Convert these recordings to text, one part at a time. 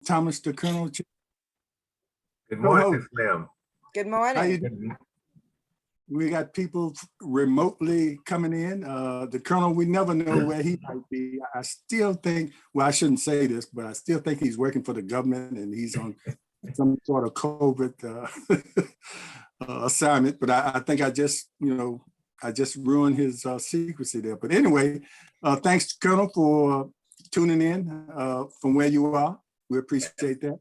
Thomas the Colonel. Good morning, Ms. Lim. Good How you morning. doing? We got people remotely coming in. The Colonel, we never know where he might be. I still think, well, I shouldn't say this, but I still think he's working for the government and he's on some sort of COVID assignment. But I think I just ruined his secrecy there. But anyway, thanks, Colonel, for tuning in from where you are. We appreciate that.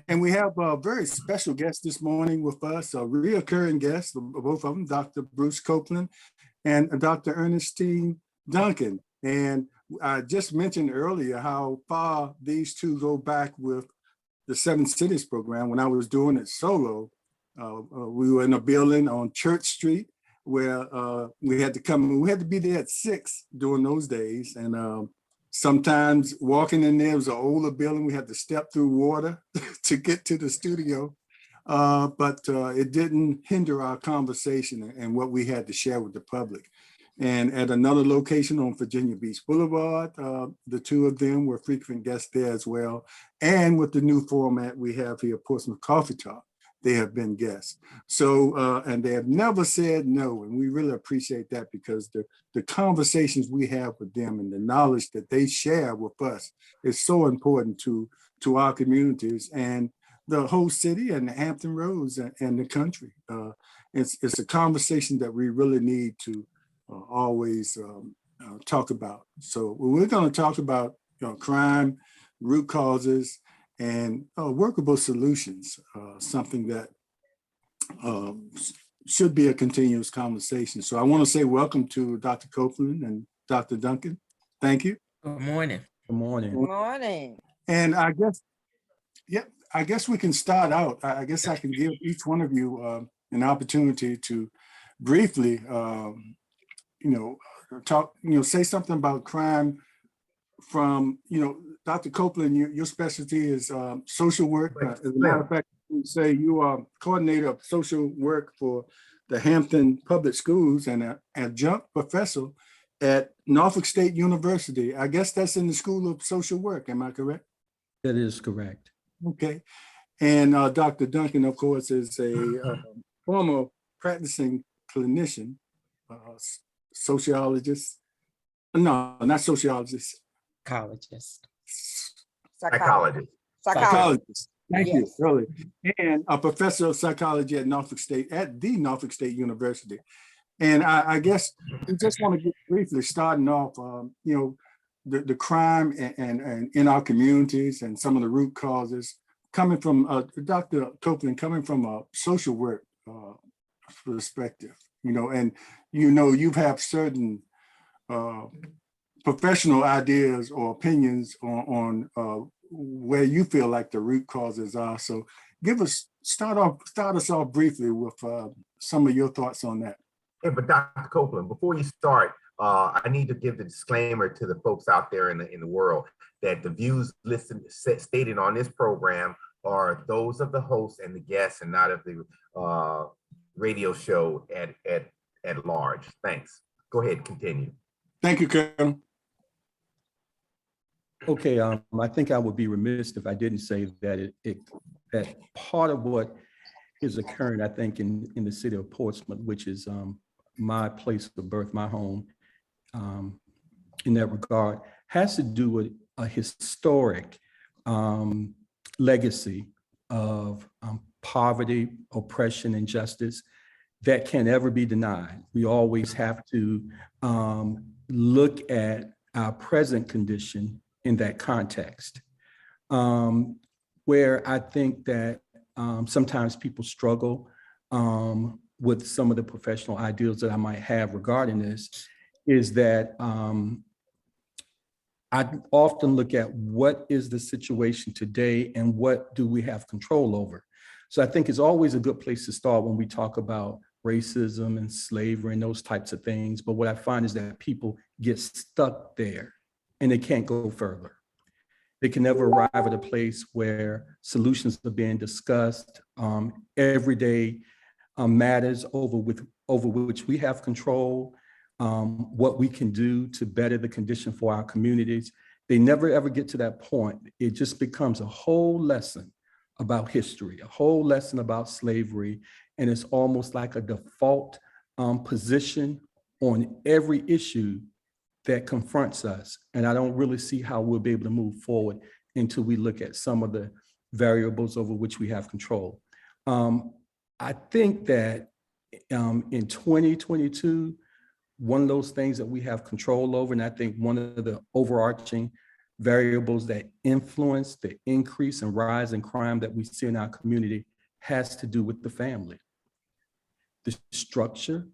And we have a very special guest this morning with us, a reoccurring guest, both of them, Dr. Bruce Copeland and Dr. Ernestine Duncan. And I just mentioned earlier how far these two go back with the Seven Cities program. When I was doing it solo, we were in a building on Church Street where we had to be there at 6 during those days. And sometimes walking in there was an older building. We had to step through water to get to the studio, but it didn't hinder our conversation and what we had to share with the public. And at another location on Virginia Beach Boulevard, the two of them were frequent guests there as well. And with the new format we have here, Portsmouth Coffee Talk, they have been guests. So, and they have never said no. And we really appreciate that because the conversations we have with them and the knowledge that they share with us is so important to our communities and the whole city and the Hampton Roads and the country. It's a conversation that we really need to always talk about. So we're going to talk about crime, root causes, and workable solutions, something that should be a continuous conversation. So I want to say welcome to Dr. Copeland and Dr. Duncan. Thank you. Good morning. Good morning. Good morning. And I guess we can start out. I guess I can give each one of you an opportunity to briefly, talk, say something about crime from, Dr. Copeland, your specialty is social work. As a matter of fact, you say you are coordinator of social work for the Hampton Public Schools and an adjunct professor at Norfolk State University. I guess that's in the School of Social Work. Am I correct? That is correct. Okay. And Dr. Duncan, of course, is a former practicing clinician, sociologist. No, not sociologist. Psychologist. Psychologist. Thank you, Yes. really. And a professor of psychology at the Norfolk State University. And I guess we just want to get briefly starting off, the crime and in our communities and some of the root causes coming from Dr. Copeland, coming from a social work perspective, and you've had certain professional ideas or opinions on where you feel like the root causes are. So start us off briefly with some of your thoughts on that. Hey, but Dr. Copeland, before you start, I need to give the disclaimer to the folks out there in the world that the views stated on this program are those of the host and the guests and not of the radio show at large. Thanks. Go ahead, continue. Thank you, Colonel. Okay, I think I would be remiss if I didn't say that that part of what is occurring, I think, in the city of Portsmouth, which is my place of birth, my home, in that regard, has to do with a historic legacy of poverty, oppression, and injustice that can never be denied. We always have to look at our present condition in that context, where I think that sometimes people struggle with some of the professional ideals that I might have regarding this, is that I often look at what is the situation today and what do we have control over. So I think it's always a good place to start when we talk about racism and slavery and those types of things. But what I find is that people get stuck there and they can't go further. They can never arrive at a place where solutions are being discussed, everyday matters over which we have control, what we can do to better the condition for our communities. They never ever get to that point. It just becomes a whole lesson about history, a whole lesson about slavery, and it's almost like a default position on every issue that confronts us. And I don't really see how we'll be able to move forward until we look at some of the variables over which we have control. I think that in 2022, one of those things that we have control over, and I think one of the overarching variables that influence the increase and rise in crime that we see in our community has to do with the family. The structure,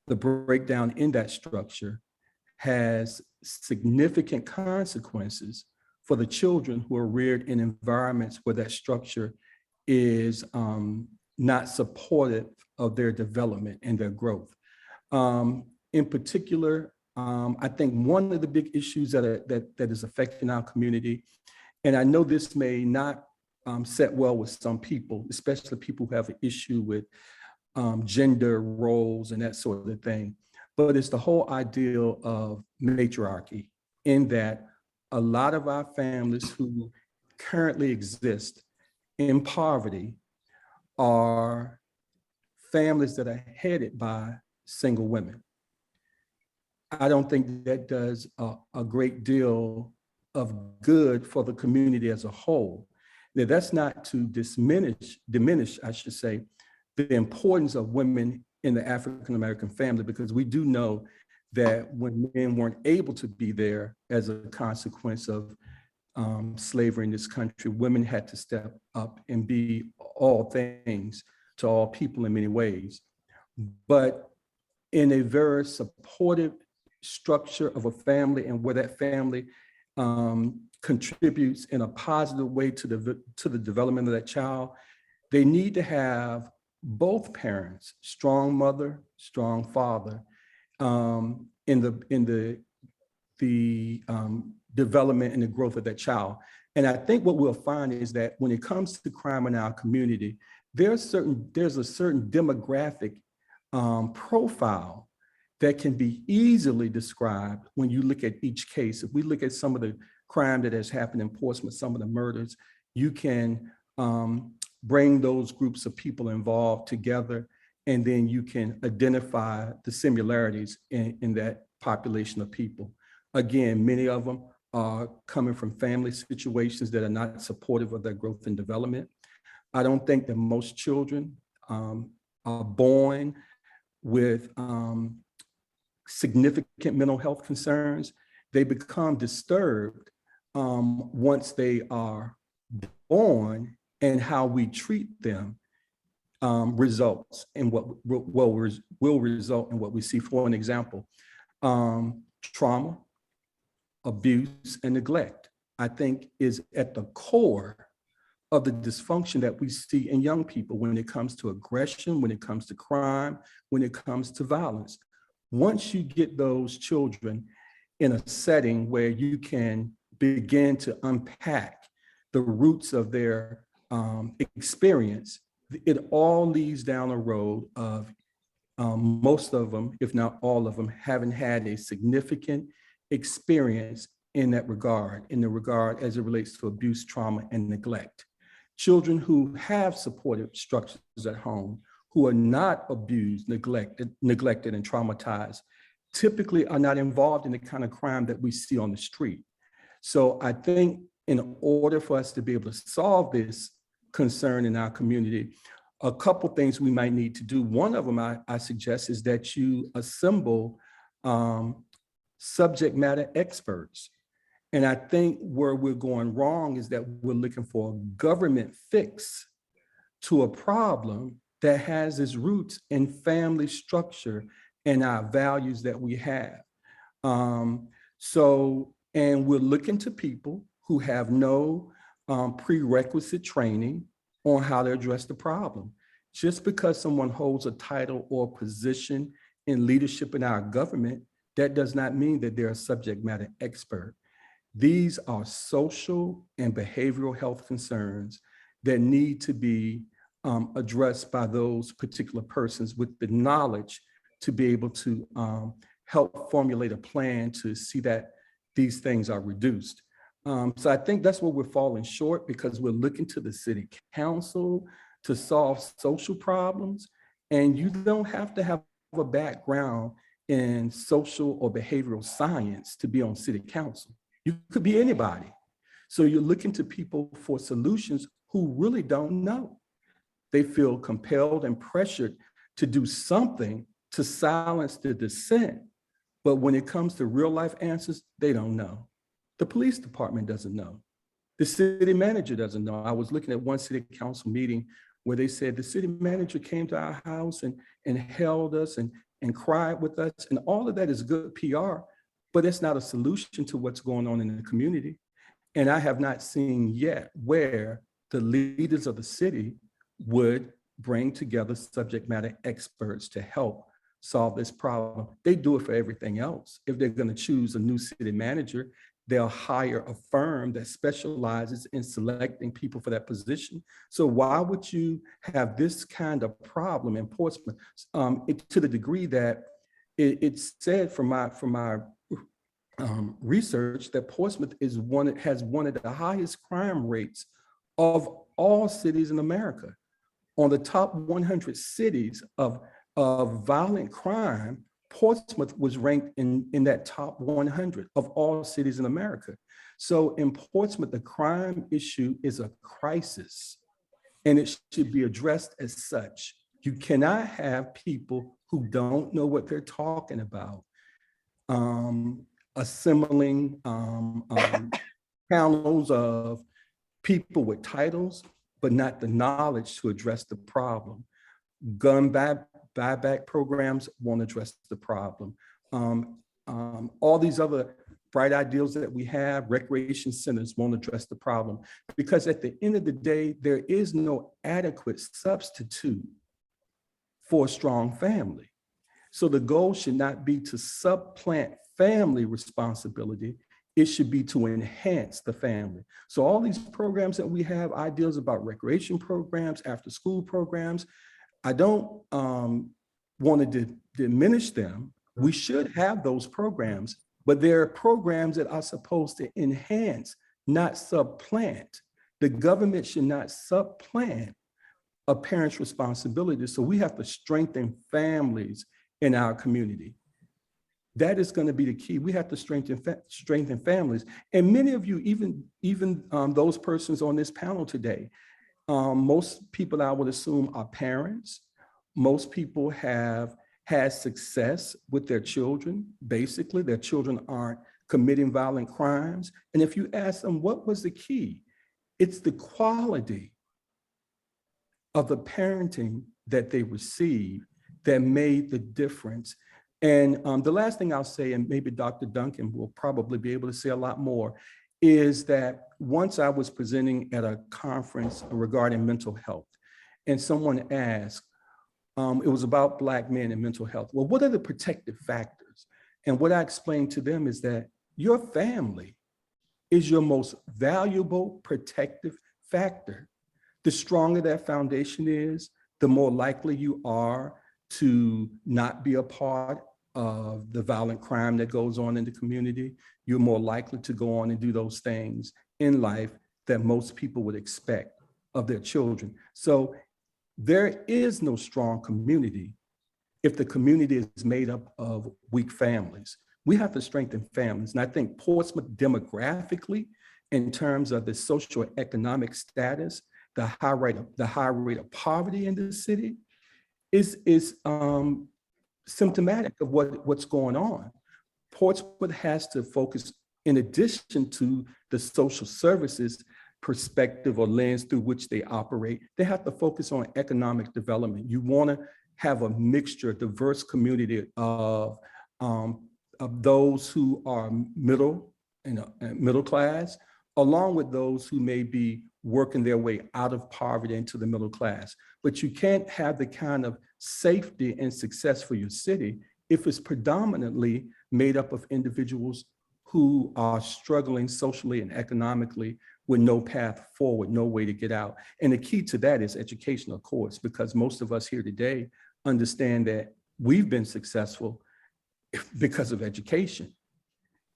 the breakdown in that structure has significant consequences for the children who are reared in environments where that structure is not supportive of their development and their growth. In particular, I think one of the big issues that is affecting our community, and I know this may not set well with some people, especially people who have an issue with gender roles and that sort of thing, but it's the whole ideal of matriarchy, in that a lot of our families who currently exist in poverty are families that are headed by single women. I don't think that does a great deal of good for the community as a whole. Now, that's not to diminish, I should say, the importance of women in the African-American family, because we do know that when men weren't able to be there as a consequence of slavery in this country, women had to step up and be all things to all people in many ways. But in a very supportive structure of a family, and where that family contributes in a positive way to the development of that child, they need to have both parents, strong mother, strong father, in the development and the growth of that child. And I think what we'll find is that when it comes to crime in our community, there's a certain demographic profile that can be easily described when you look at each case. If we look at some of the crime that has happened in Portsmouth, some of the murders, you can bring those groups of people involved together, and then you can identify the similarities in that population of people. Again, many of them are coming from family situations that are not supportive of their growth and development. I don't think that most children are born with significant mental health concerns. They become disturbed once they are born, and how we treat them results in what will result in what we see. For an example, trauma, abuse, and neglect, I think, is at the core of the dysfunction that we see in young people when it comes to aggression, when it comes to crime, when it comes to violence. Once you get those children in a setting where you can begin to unpack the roots of their experience, it all leads down a road of most of them, if not all of them, haven't had a significant experience in that regard, as it relates to abuse, trauma, and neglect. Children who have supportive structures at home, who are not abused, neglected, and traumatized, typically are not involved in the kind of crime that we see on the street. So I think in order for us to be able to solve this concern in our community, a couple things we might need to do. One of them I suggest is that you assemble subject matter experts. And I think where we're going wrong is that we're looking for a government fix to a problem that has its roots in family structure and our values that we have. And we're looking to people who have no prerequisite training on how to address the problem. Just because someone holds a title or position in leadership in our government, that does not mean that they're a subject matter expert. These are social and behavioral health concerns that need to be addressed by those particular persons with the knowledge to be able to help formulate a plan to see that these things are reduced. So I think that's where we're falling short, because we're looking to the city council to solve social problems. And you don't have to have a background in social or behavioral science to be on city council. You could be anybody. So you're looking to people for solutions who really don't know. They feel compelled and pressured to do something to silence the dissent. But when it comes to real life answers, they don't know. The police department doesn't know. The city manager doesn't know. I was looking at one city council meeting where they said the city manager came to our house and held us and cried with us. And all of that is good PR, but it's not a solution to what's going on in the community. And I have not seen yet where the leaders of the city would bring together subject matter experts to help solve this problem. They do it for everything else. If they're going to choose a new city manager, they'll hire a firm that specializes in selecting people for that position. So why would you have this kind of problem in Portsmouth? To the degree that it's said from my research that Portsmouth has one of the highest crime rates of all cities in America. On the top 100 cities of violent crime, Portsmouth was ranked in that top 100 of all cities in America. So in Portsmouth, the crime issue is a crisis, and it should be addressed as such. You cannot have people who don't know what they're talking about assembling panels of people with titles, but not the knowledge to address the problem. Gun buyback programs won't address the problem. All these other bright ideals that we have, recreation centers won't address the problem, because at the end of the day, there is no adequate substitute for a strong family. So the goal should not be to supplant family responsibility. It should be to enhance the family. So all these programs that we have, ideas about recreation programs, after school programs, I don't want to diminish them. We should have those programs, but they're programs that are supposed to enhance, not supplant. The government should not supplant a parent's responsibility. So we have to strengthen families in our community. That is going to be the key. We have to strengthen families. And many of you, even those persons on this panel today, most people I would assume are parents. Most people have had success with their children. Basically, their children aren't committing violent crimes. And if you ask them, what was the key? It's the quality of the parenting that they received that made the difference. And the last thing I'll say, and maybe Dr. Duncan will probably be able to say a lot more, is that once I was presenting at a conference regarding mental health, and someone asked, it was about Black men and mental health. Well, what are the protective factors? And what I explained to them is that your family is your most valuable protective factor. The stronger that foundation is, the more likely you are to not be a part of the violent crime that goes on in the community. You're more likely to go on and do those things in life that most people would expect of their children. So there is no strong community if the community is made up of weak families. We have to strengthen families. And I think Portsmouth demographically, in terms of the socioeconomic status, the high rate of poverty in the city, is symptomatic of what's going on. Portsmouth has to focus, in addition to the social services perspective or lens through which they operate, they have to focus on economic development. You want to have a mixture, a diverse community of those who are middle class, along with those who may be working their way out of poverty into the middle class. But you can't have the kind of safety and success for your city if it's predominantly made up of individuals who are struggling socially and economically with no path forward, no way to get out. And the key to that is education, of course, because most of us here today understand that we've been successful because of education.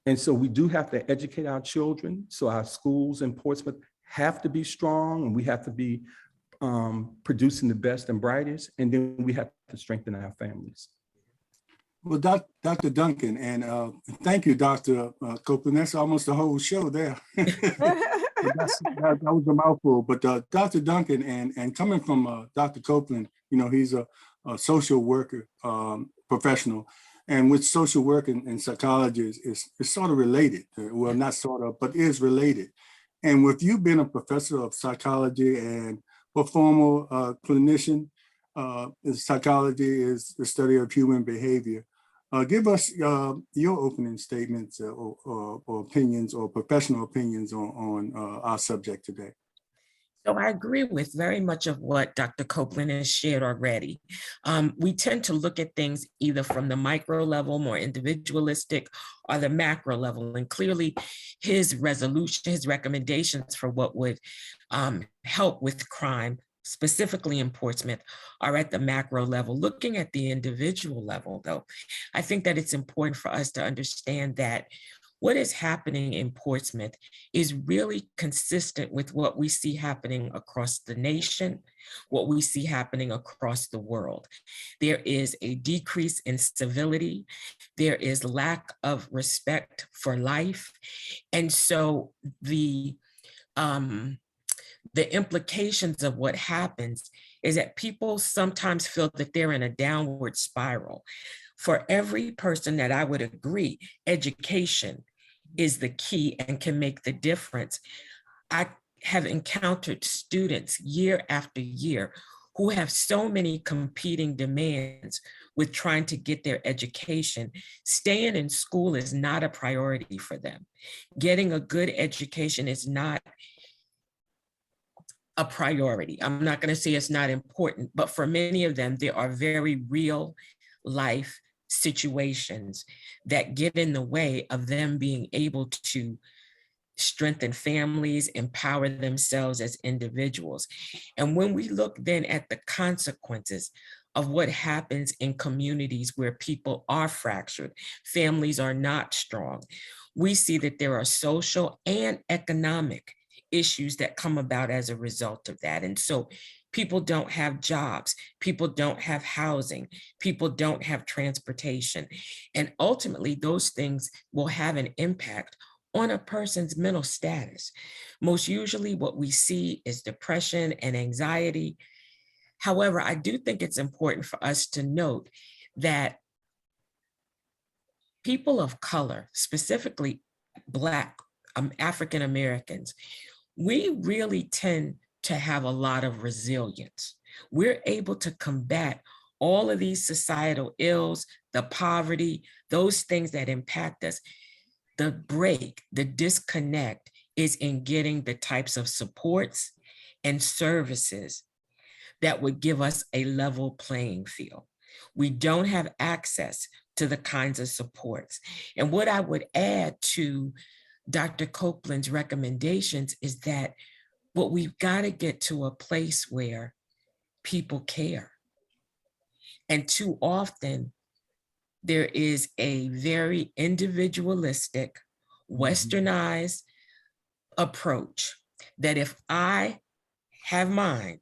And so we do have to educate our children. So our schools in Portsmouth have to be strong, and we have to be producing the best and brightest. And then we have to strengthen our families. Well, Dr. Duncan, and thank you, Dr. Copeland. That's almost the whole show there. that was a mouthful. But Dr. Duncan, and coming from Dr. Copeland, you know, he's a social worker professional. And with social work and psychology is sort of related. Well, not sort of, but is related. And with you being a professor of psychology and a formal clinician, psychology is the study of human behavior. Give us your opening statements or opinions or professional opinions on our subject today. So I agree with very much of what Dr. Copeland has shared already. We tend to look at things either from the micro level, more individualistic, or the macro level. And clearly his resolution, his recommendations for what would help with crime, specifically in Portsmouth, are at the macro level. Looking at the individual level, though, I think that it's important for us to understand that what is happening in Portsmouth is really consistent with what we see happening across the nation, what we see happening across the world. There is a decrease in civility. There is lack of respect for life. And so the implications of what happens is that people sometimes feel that they're in a downward spiral. For every person that I would agree, education is the key and can make the difference. I have encountered students year after year who have so many competing demands with trying to get their education. Staying in school is not a priority for them. Getting a good education is not a priority. I'm not going to say it's not important, but for many of them, there are very real life situations that get in the way of them being able to strengthen families, empower themselves as individuals. And when we look then at the consequences of what happens in communities where people are fractured, families are not strong, we see that there are social and economic issues that come about as a result of that. And so people don't have jobs, people don't have housing, people don't have transportation. And ultimately, those things will have an impact on a person's mental status. Most usually what we see is depression and anxiety. However, I do think it's important for us to note that people of color, specifically Black, African Americans, we really tend to have a lot of resilience. We're able to combat all of these societal ills, the poverty, those things that impact us. The break, the disconnect is in getting the types of supports and services that would give us a level playing field. We don't have access to the kinds of supports. And what I would add to Dr. Copeland's recommendations is that what we've got to get to a place where people care. And too often, there is a very individualistic, westernized approach that if I have mine,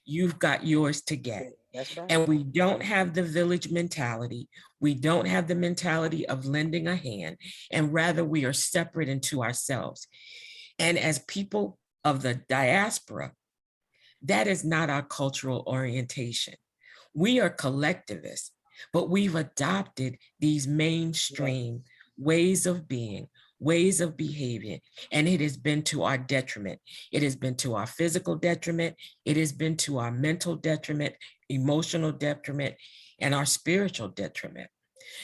you've got yours to get. That's right. And we don't have the village mentality. We don't have the mentality of lending a hand, and rather we are separate into ourselves. And as people of the diaspora, that is not our cultural orientation. We are collectivists, but we've adopted these mainstream ways of being, ways of behaving, and it has been to our detriment. It has been to our physical detriment. It has been to our mental detriment, emotional detriment, and our spiritual detriment.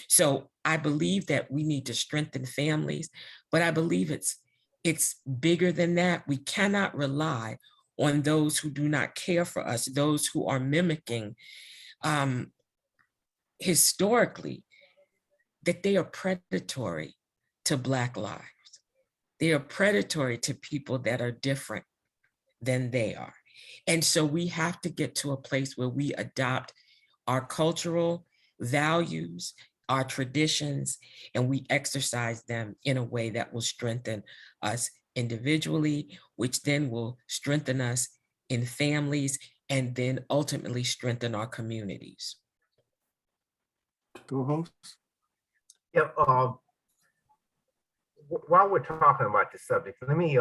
So I believe that we need to strengthen families, but I believe it's bigger than that. We cannot rely on those who do not care for us, those who are mimicking historically that they are predatory to Black lives. They are predatory to people that are different than they are. And so we have to get to a place where we adopt our cultural values, our traditions and we exercise them in a way that will strengthen us individually, which then will strengthen us in families and then ultimately strengthen our communities. Co-host? Yeah, while we're talking about this subject, let me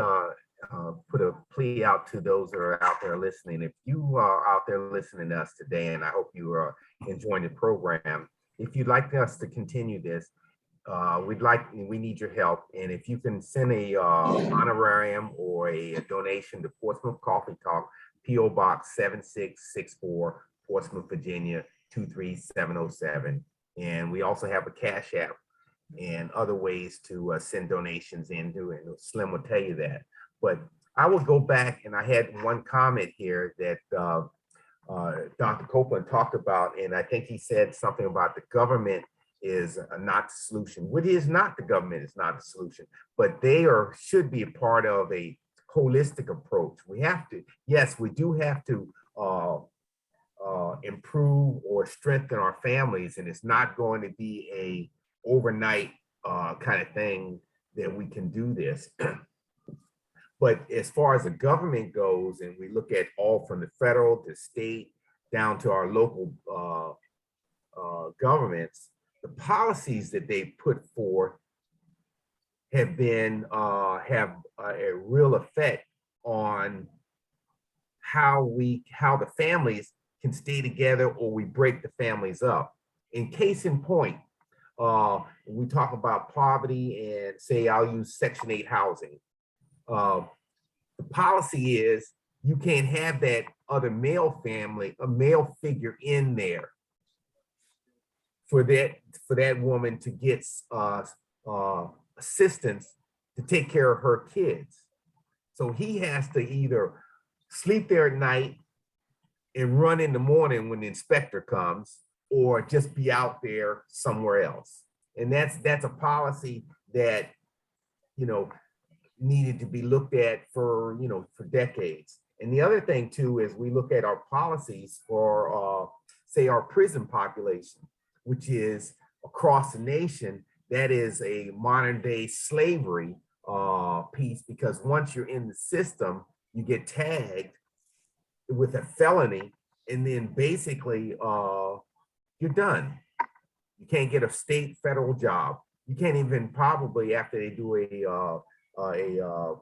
put a plea out to those that are out there listening. If you are out there listening to us today, and I hope you are enjoying the program, if you'd like us to continue this, we need your help. And if you can send a honorarium or a donation to Portsmouth Coffee Talk, P.O. Box 7664, Portsmouth, Virginia 23707. And we also have a Cash App and other ways to send donations into it. And Slim will tell you that. But I will go back, and I had one comment here that Dr. Copeland talked about, and I think he said something about the government is not the solution. What is not the government is not the solution, but they should be a part of a holistic approach. We have to, yes, we do have to improve or strengthen our families, and it's not going to be a overnight kind of thing that we can do this. But as far as the government goes, and we look at all from the federal to state down to our local governments, the policies that they put forth have been have a real effect on how the families can stay together, or we break the families up. In case in point, we talk about poverty, and say I'll use Section 8 housing. The policy is you can't have that other male family, a male figure in there for that woman to get assistance to take care of her kids. So he has to either sleep there at night and run in the morning when the inspector comes, or just be out there somewhere else. And that's a policy that, you know, needed to be looked at for decades. And the other thing too is we look at our policies for say our prison population, which is across the nation. That is a modern day slavery piece, because once you're in the system, you get tagged with a felony, and then basically you're done. You can't get a state, federal job. You can't even, probably after they do a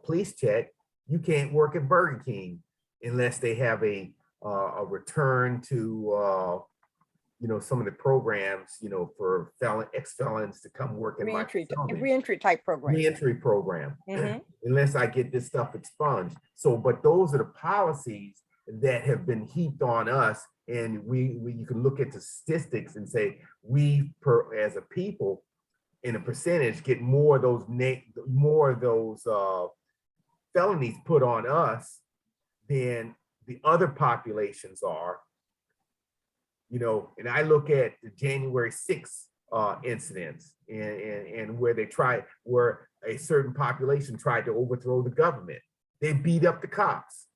police check, you can't work at Burger King unless they have a return to some of the programs, for ex-felons to come work in my facility. Reentry type program. Reentry program. Mm-hmm. Unless I get this stuff expunged. So, but those are the policies that have been heaped on us, and you can look at the statistics and say as a people, in a percentage, get more of those felonies put on us than the other populations are. And I look at the January 6th incidents and where a certain population tried to overthrow the government. They beat up the cops.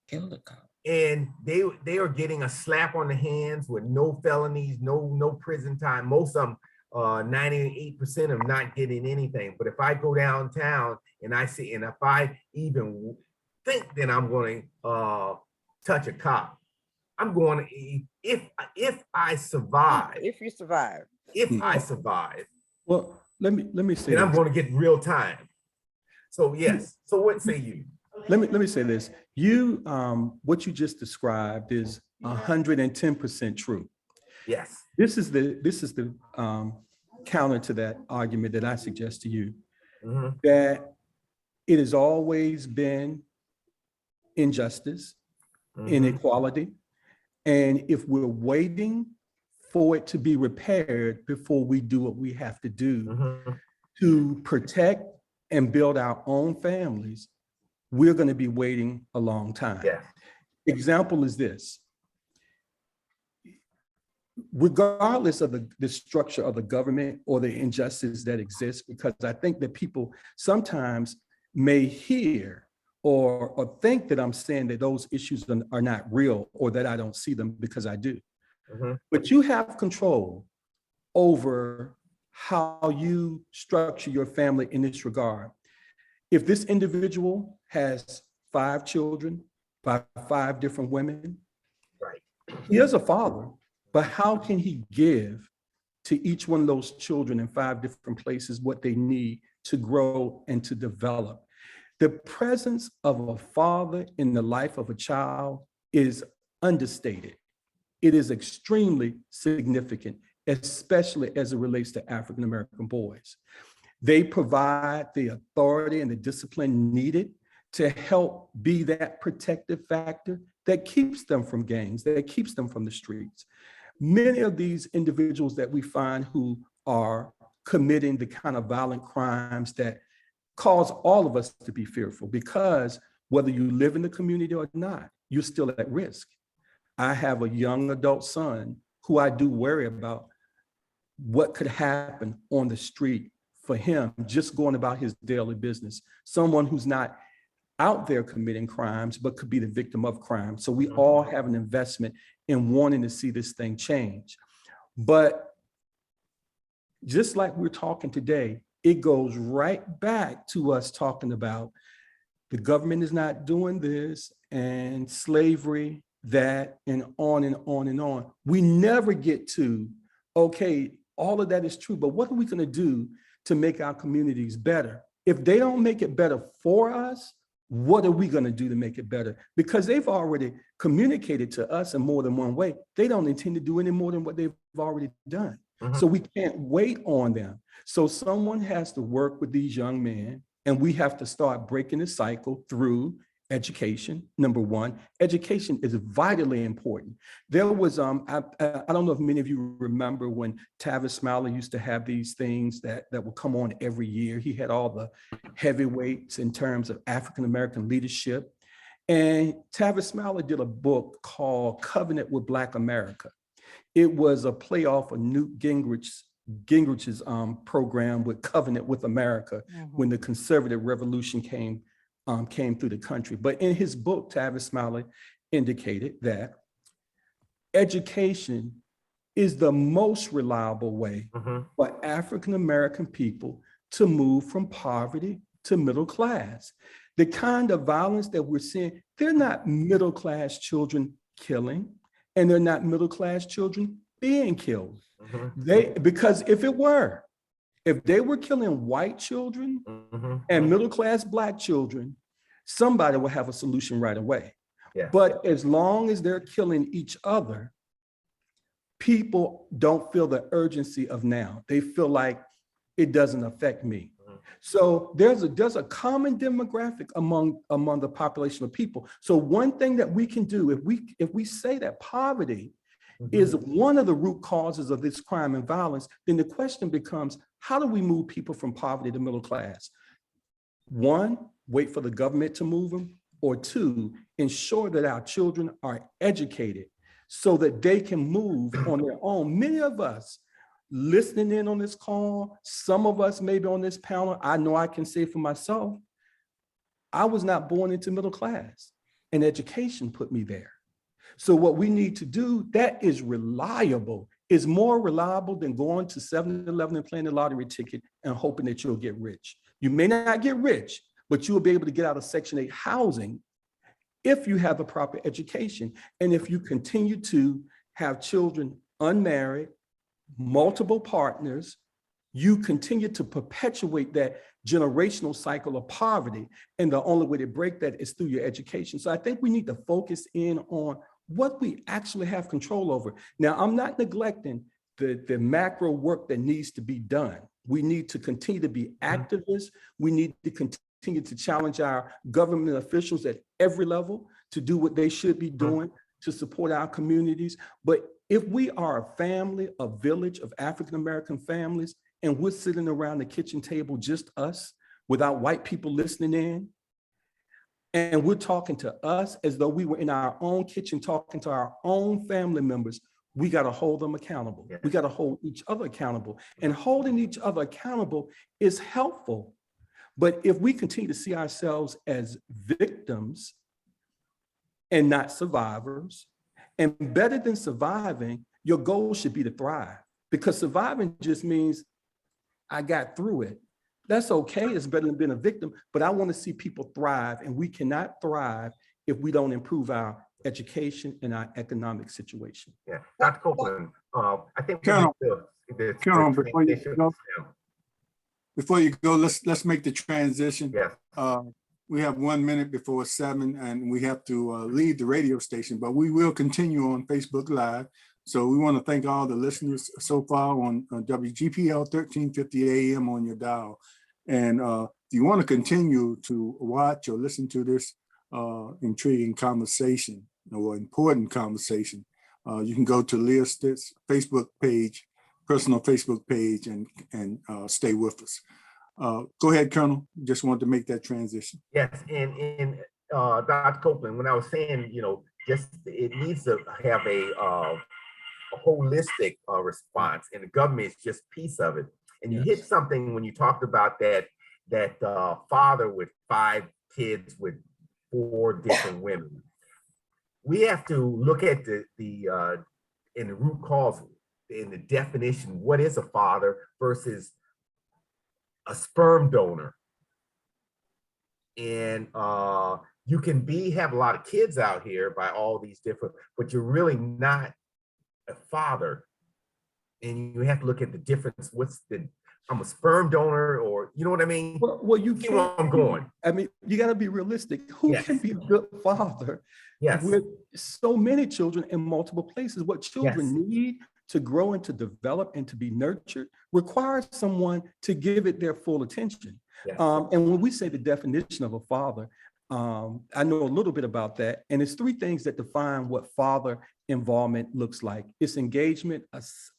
Killed the cop. And they are getting a slap on the hands with no felonies, no prison time. Most of them, 98% of them not getting anything. But if I go downtown and I see, and if I even think that I'm going to touch a cop, I'm going to, if I survive. If you survive. If I survive. Well, let me say, then I'm going to get real time. So yes. So what say you? Let me say this. What you just described is 110% true. Yes. This is the counter to that argument that I suggest to you, that it has always been injustice, inequality, and if we're waiting for it to be repaired before we do what we have to do to protect and build our own families, we're going to be waiting a long time. Yeah. Example is this. Regardless of the structure of the government or the injustice that exists, because I think that people sometimes may hear or think that I'm saying that those issues are not real, or that I don't see them, because I do. But you have control over how you structure your family in this regard. If this individual has 5 children by 5 different women, Right. he is a father, but how can he give to each one of those children in 5 different places what they need to grow and to develop? The presence of a father in the life of a child is understated. It is extremely significant, especially as it relates to African American boys. They provide the authority and the discipline needed to help be that protective factor that keeps them from gangs, that keeps them from the streets. Many of these individuals that we find who are committing the kind of violent crimes that cause all of us to be fearful, because whether you live in the community or not, you're still at risk. I have a young adult son who I do worry about what could happen on the street for him just going about his daily business. Someone who's not out there committing crimes, but could be the victim of crime. So we all have an investment in wanting to see this thing change. But just like we're talking today, it goes right back to us talking about the government is not doing this, and slavery, that, and on and on and on. We never get to, okay, all of that is true, but what are we gonna do to make our communities better? If they don't make it better for us, what are we gonna do to make it better? Because they've already communicated to us in more than one way. They don't intend to do any more than what they've already done. So we can't wait on them. So someone has to work with these young men, and we have to start breaking the cycle through education. Number one, education is vitally important. There was, I don't know if many of you remember when Tavis Smiley used to have these things that would come on every year. He had all the heavyweights in terms of African-American leadership. And Tavis Smiley did a book called Covenant with Black America. It was a playoff of Newt Gingrich's program with Covenant with America when the conservative revolution came through the country. But in his book, Tavis Smiley indicated that education is the most reliable way for African-American people to move from poverty to middle class. The kind of violence that we're seeing, they're not middle-class children killing, and they're not middle-class children being killed. Because if they were killing white children and middle-class Black children, somebody will have a solution right away. But as long as they're killing each other, people don't feel the urgency of now. They feel like it doesn't affect me. So there's a common demographic among the population of people. So one thing that we can do, if we say that poverty is one of the root causes of this crime and violence, then the question becomes, how do we move people from poverty to middle class? One, wait for the government to move them, or two, ensure that our children are educated so that they can move on their own. Many of us listening in on this call, some of us maybe on this panel, I know I can say for myself, I was not born into middle class, and education put me there. So what we need to do that is reliable, is more reliable than going to 7-Eleven and playing the lottery ticket and hoping that you'll get rich. You may not get rich, but you will be able to get out of Section 8 housing if you have a proper education. And if you continue to have children unmarried, multiple partners, you continue to perpetuate that generational cycle of poverty. And the only way to break that is through your education. So I think we need to focus in on what we actually have control over. Now, I'm not neglecting the macro work that needs to be done. We need to continue to be activists. We need to continue to challenge our government officials at every level to do what they should be doing to support our communities. But if we are a family, a village of African-American families, and we're sitting around the kitchen table, just us, without white people listening in, and we're talking to us as though we were in our own kitchen talking to our own family members, we got to hold them accountable. We got to hold each other accountable. And holding each other accountable is helpful. But if we continue to see ourselves as victims and not survivors, and better than surviving, your goal should be to thrive. because surviving just means I got through it. That's okay. It's better than being a victim, but I want to see people thrive, and we cannot thrive if we don't improve our education and our economic situation. Yeah, Dr. Copeland, I think Colonel, the Colonel, transition- before you go, let's make the transition. Yes. We have 1 minute before 7, and we have to leave the radio station, but we will continue on Facebook Live. So we want to thank all the listeners so far on WGPL 1350 AM on your dial. And if you want to continue to watch or listen to this intriguing conversation or important conversation, you can go to Leah's Facebook page, personal Facebook page, and stay with us. Go ahead, Colonel. Just wanted to make that transition. Yes, and Dr. Copeland, when I was saying, just it needs to have a holistic response, and the government is just a piece of it. And you hit something when you talked about that father with 5 kids with 4 different women. We have to look at the in the root cause, in the definition, what is a father versus a sperm donor. And you can have a lot of kids out here by all these different, but you're really not a father. And you have to look at the difference. I'm a sperm donor, or you know what I mean? Well, you see where I'm going. I mean, you got to be realistic. Who can be a good father with so many children in multiple places? What children need to grow and to develop and to be nurtured requires someone to give it their full attention. And when we say the definition of a father, I know a little bit about that. And it's 3 things that define what father involvement looks like. It's engagement,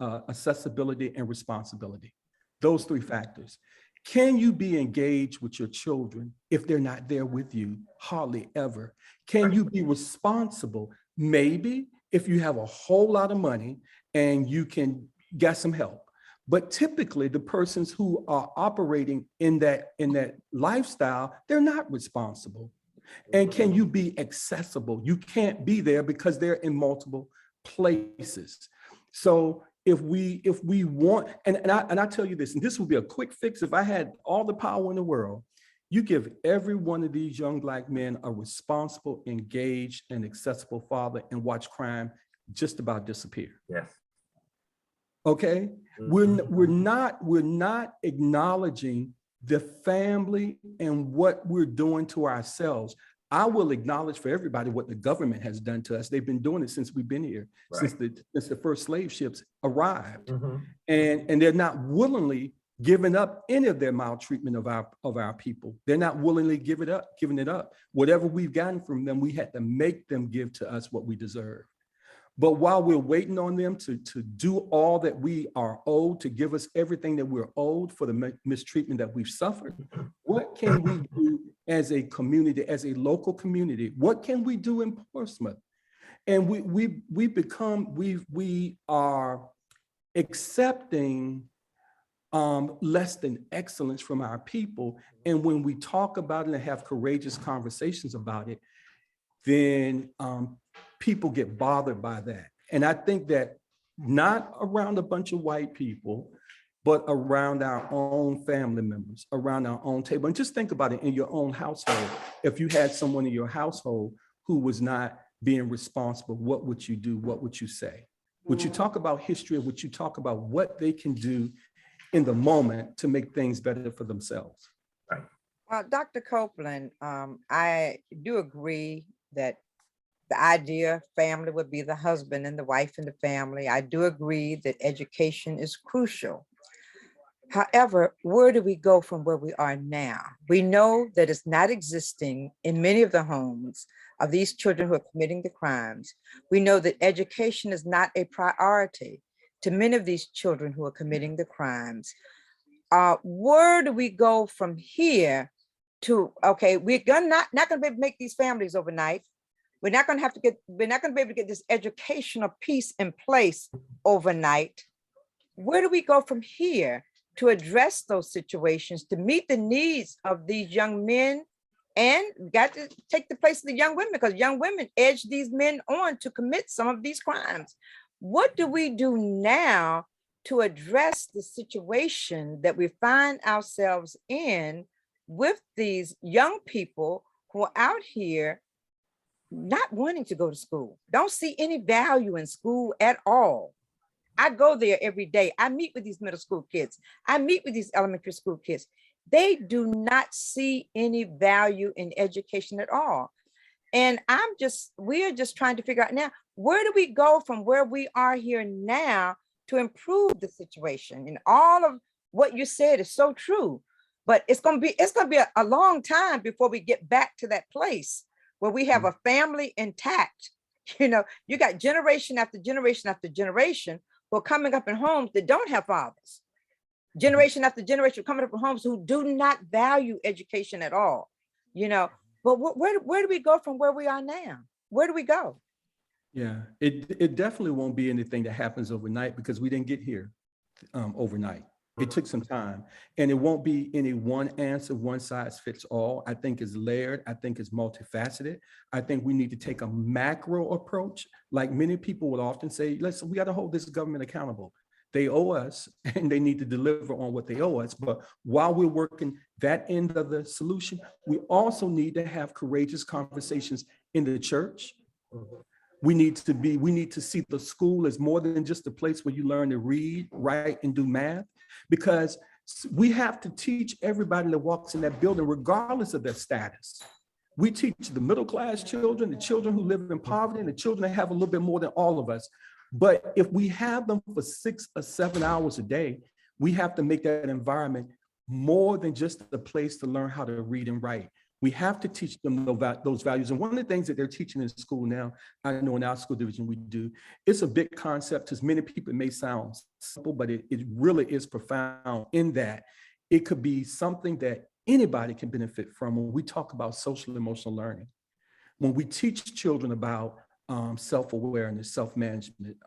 accessibility, and responsibility. Those 3 factors. Can you be engaged with your children if they're not there with you? Hardly ever. Can you be responsible? Maybe if you have a whole lot of money and you can get some help. But typically the persons who are operating in that lifestyle, they're not responsible. And can you be accessible? You can't be there because they're in multiple places. So if we want, and I tell you this, and this would be a quick fix if I had all the power in the world, you give every one of these young Black men a responsible, engaged, and accessible father, and watch crime just about disappear. Yes. Okay, we're not acknowledging the family and what we're doing to ourselves. I will acknowledge for everybody what the government has done to us. They've been doing it since we've been here, since the first slave ships arrived, and they're not willingly giving up any of their maltreatment of our people. They're not willingly giving it up. Whatever we've gotten from them, we had to make them give to us what we deserve. But while we're waiting on them to do all that we are owed, to give us everything that we're owed for the mistreatment that we've suffered, what can we do as a community, as a local community? What can we do in Portsmouth? And we are accepting less than excellence from our people. And when we talk about it and have courageous conversations about it, then people get bothered by that. And I think that not around a bunch of white people, but around our own family members, around our own table. And just think about it in your own household. If you had someone in your household who was not being responsible, what would you do? What would you say? Would you talk about history, or would you talk about what they can do in the moment to make things better for themselves? Well, Dr. Copeland, I do agree that the idea family would be the husband and the wife in the family. I do agree that education is crucial. However, where do we go from where we are now? We know that it's not existing in many of the homes of these children who are committing the crimes. We know that education is not a priority to many of these children who are committing the crimes. Where do we go from here to, okay, we're not going to be able to make these families overnight. We're not going to be able to get this educational piece in place overnight. Where do we go from here to address those situations, to meet the needs of these young men, and got to take the place of the young women, because young women edge these men on to commit some of these crimes? What do we do now to address the situation that we find ourselves in with these young people who are out here not wanting to go to school, don't see any value in school at all. I go there every day. I meet with these middle school kids. I meet with these elementary school kids. They do not see any value in education at all. And we are just trying to figure out now, where do we go from where we are here now to improve the situation? And all of what you said is so true, but it's going to be a long time before we get back to that place where we have a family intact. You know, you got generation after generation after generation who are coming up in homes that don't have fathers. Generation after generation coming up in homes who do not value education at all. You know, but where do we go from where we are now? Where do we go? Yeah, it definitely won't be anything that happens overnight, because we didn't get here overnight. It took some time, and it won't be any one answer, one size fits all. I think it's layered. I think it's multifaceted. I think we need to take a macro approach. Like many people would often say, listen, we got to hold this government accountable. They owe us, and they need to deliver on what they owe us. But while we're working that end of the solution, we also need to have courageous conversations in the church. We need to see the school as more than just a place where you learn to read, write, and do math, because we have to teach everybody that walks in that building, regardless of their status. We teach the middle-class children, the children who live in poverty, and the children that have a little bit more than all of us. But if we have them for 6 or 7 hours a day, we have to make that environment more than just a place to learn how to read and write. We have to teach them those values. And one of the things that they're teaching in school now, I know in our school division we do, it's a big concept. To many people, it may sound simple, but it really is profound in that it could be something that anybody can benefit from when we talk about social emotional learning. When we teach children about self-awareness, self-management,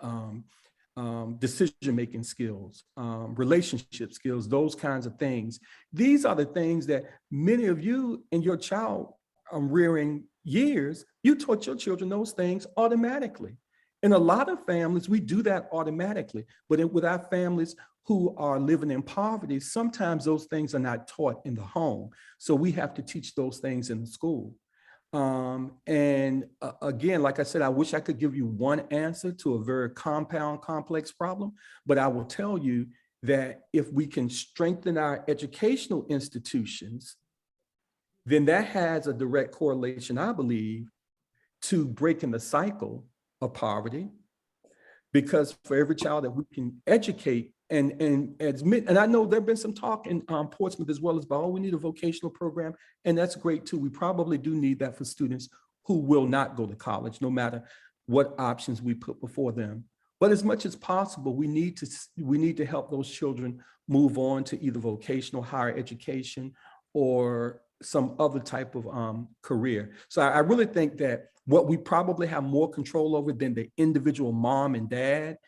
decision-making skills, relationship skills, those kinds of things. These are the things that many of you in your child rearing years, you taught your children those things automatically. In a lot of families, we do that automatically, but with our families who are living in poverty, sometimes those things are not taught in the home. So we have to teach those things in the school. Again, like I said, I wish I could give you one answer to a very compound, complex problem, but I will tell you that if we can strengthen our educational institutions, then that has a direct correlation, I believe, to breaking the cycle of poverty. Because for every child that we can educate and admit, and I know there've been some talk in Portsmouth as well as about, oh, we need a vocational program, and that's great too. We probably do need that for students who will not go to college, no matter what options we put before them. But as much as possible, we need to help those children move on to either vocational, higher education, or some other type of career. So I really think that what we probably have more control over than the individual mom and dad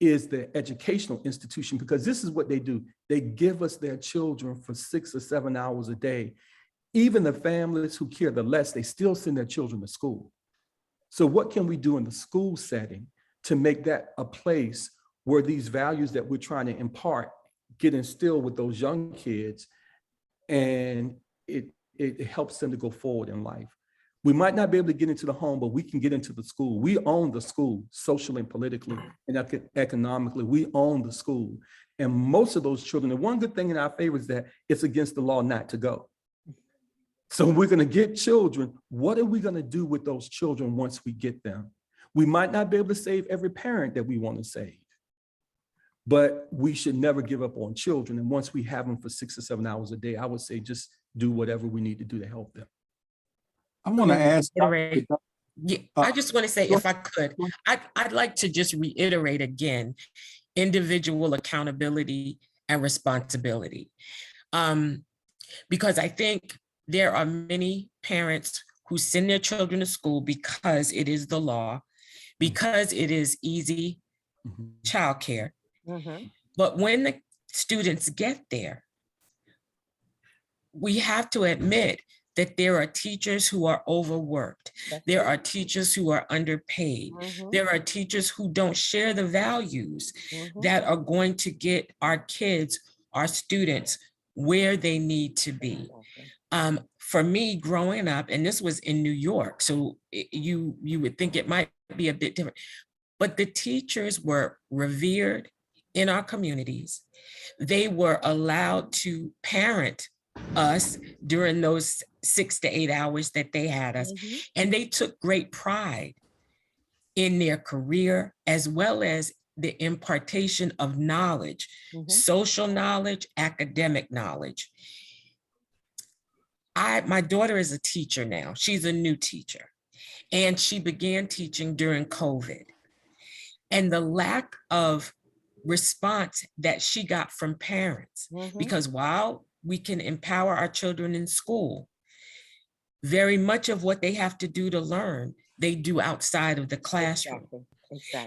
is the educational institution, because this is what they do. They give us their children for 6 or 7 hours a day. Even the families who care the less, they still send their children to school. So what can we do in the school setting to make that a place where these values that we're trying to impart get instilled with those young kids, and it helps them to go forward in life? We might not be able to get into the home, but we can get into the school. We own the school socially and politically and economically. We own the school. And most of those children, the one good thing in our favor is that it's against the law not to go. So we're going to get children. What are we going to do with those children once we get them? We might not be able to save every parent that we want to save, but we should never give up on children. And once we have them for 6 or 7 hours a day, I would say just do whatever we need to do to help them. I want to ask. Yeah, I just want to say, if I could, I'd like to just reiterate again, individual accountability and responsibility. Because I think there are many parents who send their children to school because it is the law, because it is easy childcare. But when the students get there, we have to admit that there are teachers who are overworked. There are teachers who are underpaid. There are teachers who don't share the values that are going to get our kids, our students, where they need to be. For me growing up, and this was in New York, so you would think it might be a bit different, but the teachers were revered in our communities. They were allowed to parent us during those 6 to 8 hours that they had us. And they took great pride in their career, as well as the impartation of knowledge, social knowledge, academic knowledge. My daughter is a teacher now. She's a new teacher. And she began teaching during COVID. And the lack of response that she got from parents, because while we can empower our children in school, very much of what they have to do to learn, they do outside of the classroom.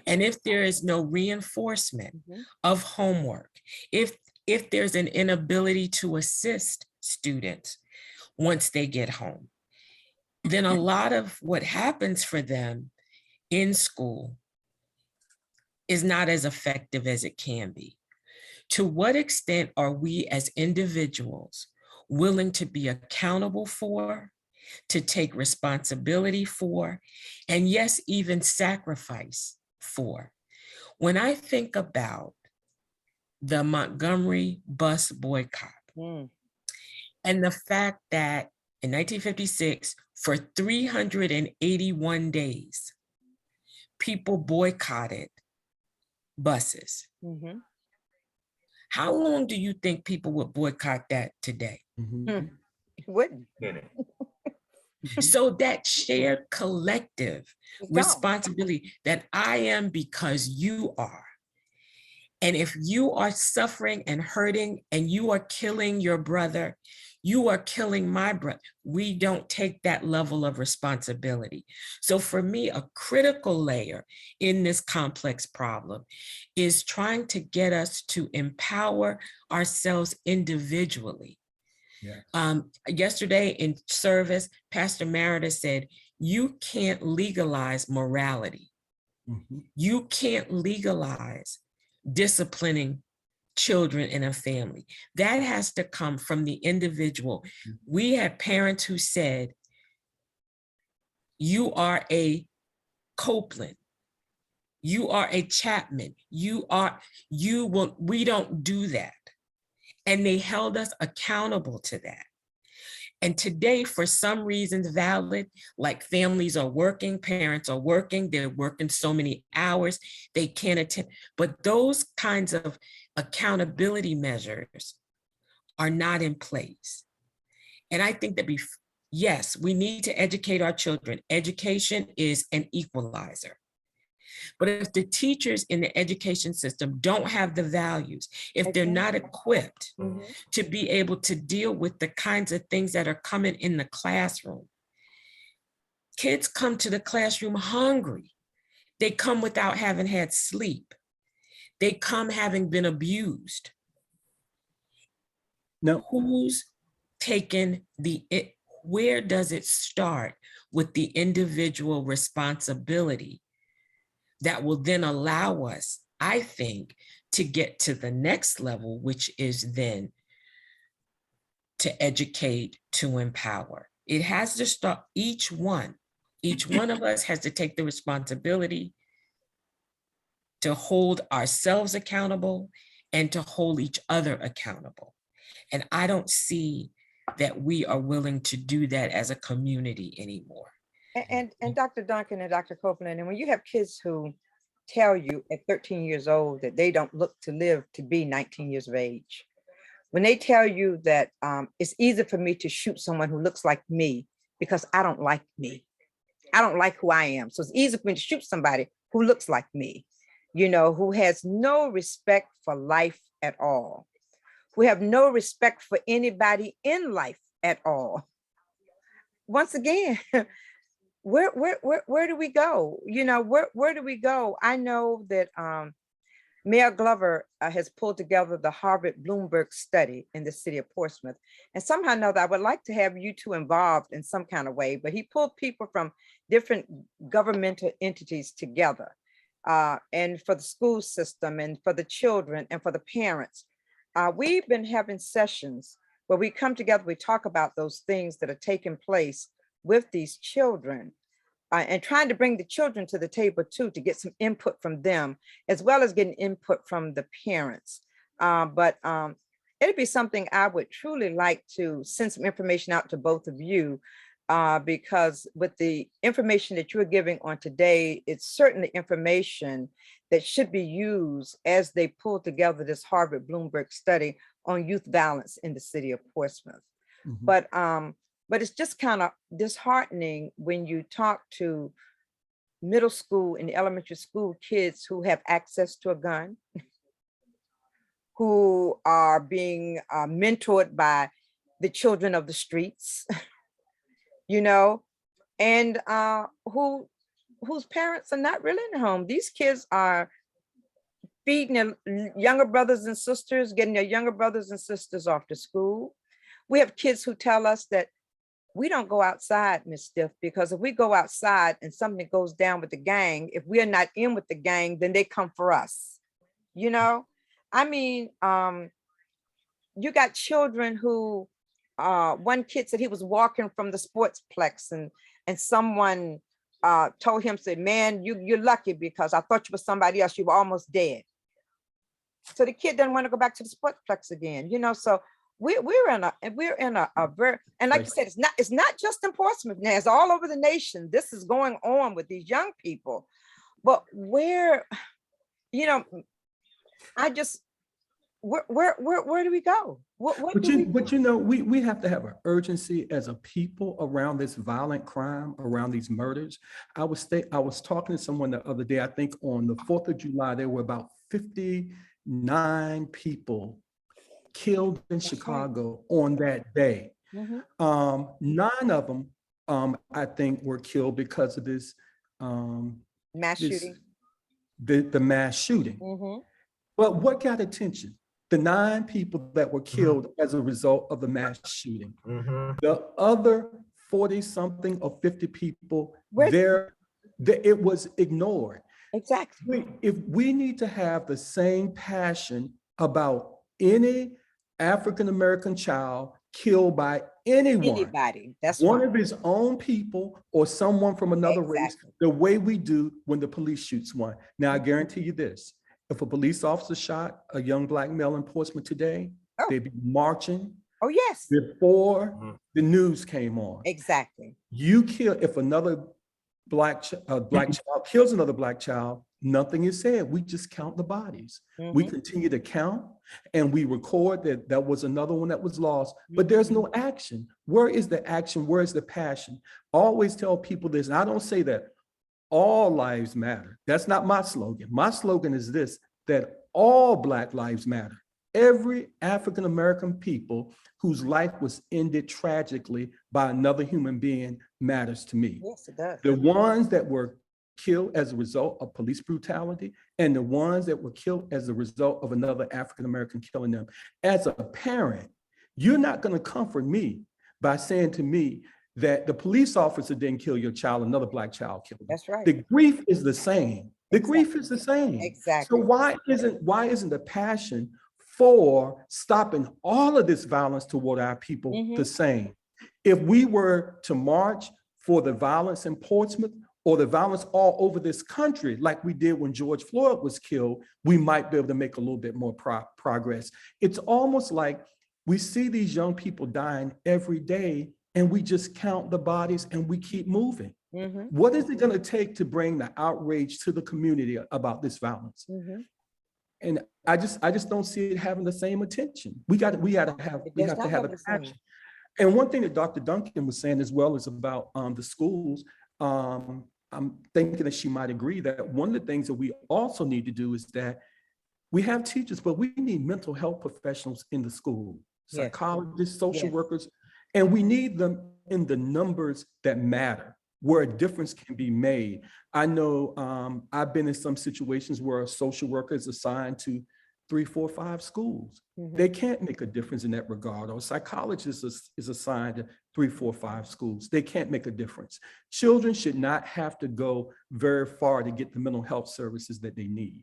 And if there is no reinforcement of homework, if there's an inability to assist students once they get home, then a lot of what happens for them in school is not as effective as it can be. To what extent are we as individuals willing to be accountable for, to take responsibility for, and yes, even sacrifice for? When I think about the Montgomery bus boycott and the fact that in 1956, for 381 days, people boycotted buses. How long do you think people would boycott that today? Wouldn't. So that shared collective responsibility that I am because you are. And if you are suffering and hurting and you are killing your brother, you are killing my brother. We don't take that level of responsibility. So for me, a critical layer in this complex problem is trying to get us to empower ourselves individually. Yesterday in service, Pastor Merida said, you can't legalize morality. You can't legalize disciplining children in a family. That has to come from the individual. We had parents who said, you are a Copeland, you are a Chapman, we don't do that. And they held us accountable to that. And today, for some reasons valid, like families are working, parents are working, they're working so many hours, they can't attend. But those kinds of accountability measures are not in place. And I think that yes, we need to educate our children. Education is an equalizer. But if the teachers in the education system don't have the values, if they're not equipped to be able to deal with the kinds of things that are coming in the classroom, kids come to the classroom hungry. They come without having had sleep. They come having been abused. No. Who's taken where does it start with the individual responsibility that will then allow us, I think, to get to the next level, which is then to educate, to empower. It has to start, each one of us has to take the responsibility to hold ourselves accountable and to hold each other accountable. And I don't see that we are willing to do that as a community anymore. And Dr. Duncan and Dr. Copeland, and when you have kids who tell you at 13 years old that they don't look to live to be 19 years of age, when they tell you that it's easy for me to shoot someone who looks like me because I don't like me, I don't like who I am, so it's easy for me to shoot somebody who looks like me, you know, who has no respect for life at all, who have no respect for anybody in life at all. Once again, where do we go? You know, where do we go? I know that Mayor Glover has pulled together the Harvard Bloomberg study in the city of Portsmouth. And somehow or another, I would like to have you two involved in some kind of way, but he pulled people from different governmental entities together. And for the school system and for the children and for the parents. We've been having sessions where we come together, we talk about those things that are taking place with these children. And trying to bring the children to the table too, to get some input from them, as well as getting input from the parents. But it'd be something I would truly like to send some information out to both of you, because with the information that you're giving on today, it's certainly information that should be used as they pull together this Harvard Bloomberg study on youth violence in the city of Portsmouth. Mhm. But it's just kind of disheartening when you talk to middle school and elementary school kids who have access to a gun, who are being mentored by the children of the streets, you know, and whose parents are not really in the home. These kids are feeding their younger brothers and sisters, getting their younger brothers and sisters off to school. We have kids who tell us that we don't go outside, Miss Stiff, because if we go outside and something goes down with the gang, if we are not in with the gang, then they come for us. You know, I mean, you got children who, one kid said he was walking from the sportsplex and someone told him, said, man, you're lucky because I thought you were somebody else. You were almost dead. So the kid doesn't want to go back to the sportsplex again, you know, so we're in a very, and like you said, it's not just in Portsmouth now, it's all over the nation. This is going on with these young people. But where, you know, I just, where do we go? But you know, we have to have an urgency as a people around this violent crime, around these murders. I was talking to someone the other day, I think on the 4th of July, there were about 59 people killed in Chicago on that day. Mm-hmm. 9 of them, I think, were killed because of this Mass shooting. The mass shooting. Mm-hmm. But what got attention? The 9 people that were killed as a result of the mass shooting. The other 40 something or 50 people, it was ignored. Exactly. If we need to have the same passion about any African-American child killed by Anybody, that's one right. of his own people or someone from another race, the way we do when the police shoots one. Now, I guarantee you this, if a police officer shot a young Black male in Portsmouth today, they'd be marching. Oh, yes. Before the news came on. Exactly. You kill, if another black child kills another Black child, nothing is said. We just count the bodies. We continue to count and we record that was another one that was lost, but there's no action. Where is the action? Where is the passion? I always tell people this, and I don't say that all lives matter. That's not my slogan. My slogan is this, that all Black lives matter. Every African-American people whose life was ended tragically by another human being matters to me. Yes, it does. The ones that were killed as a result of police brutality and the ones that were killed as a result of another African-American killing them. As a parent, you're not going to comfort me by saying to me that the police officer didn't kill your child, another Black child killed them. That's right. The grief is the same. The grief is the same. Exactly. So why isn't the passion for stopping all of this violence toward our people the same? If we were to march for the violence in Portsmouth or the violence all over this country, like we did when George Floyd was killed, we might be able to make a little bit more progress. It's almost like we see these young people dying every day and we just count the bodies and we keep moving. What is it going to take to bring the outrage to the community about this violence? And I just don't see it having the same attention. We have to have a passion. And one thing that Dr. Duncan was saying as well is about the schools. I'm thinking that she might agree that one of the things that we also need to do is that we have teachers, but we need mental health professionals in the school, psychologists, social workers, and we need them in the numbers that matter. where a difference can be made. I know I've been in some situations where a social worker is assigned to 3, 4, 5 schools. They can't make a difference in that regard. Or a psychologist is assigned to 3, 4, 5 schools. They can't make a difference. Children should not have to go very far to get the mental health services that they need.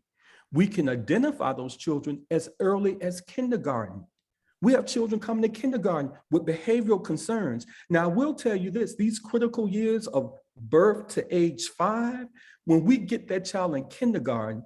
We can identify those children as early as kindergarten. We have children coming to kindergarten with behavioral concerns. Now, I will tell you this, these critical years of birth to age 5, when we get that child in kindergarten,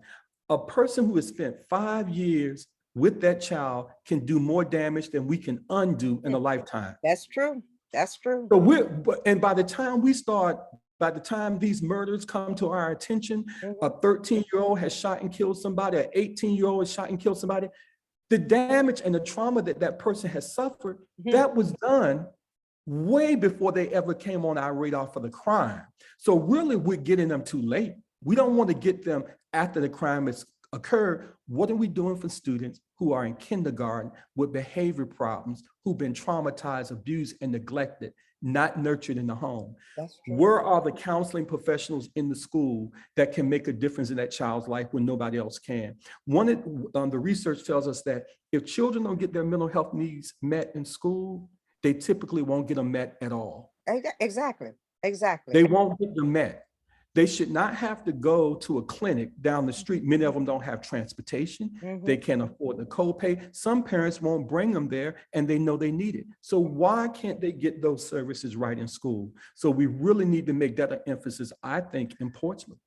a person who has spent 5 years with that child can do more damage than we can undo in a lifetime. That's true. That's true. So and by the time these murders come to our attention, a 13-year-old has shot and killed somebody, an 18-year-old has shot and killed somebody, the damage and the trauma that that person has suffered, that was done way before they ever came on our radar for the crime. So really, we're getting them too late. We don't want to get them after the crime has occurred. What are we doing for students who are in kindergarten with behavior problems, who've been traumatized, abused, and neglected, not nurtured in the home? That's true. Where are the counseling professionals in the school that can make a difference in that child's life when nobody else can? The research tells us that if children don't get their mental health needs met in school, they typically won't get them met at all. Exactly. Exactly. They won't get them met. They should not have to go to a clinic down the street. Many of them don't have transportation. They can't afford the copay. Some parents won't bring them there and they know they need it. So why can't they get those services right in school? So we really need to make that an emphasis, I think, in Portsmouth.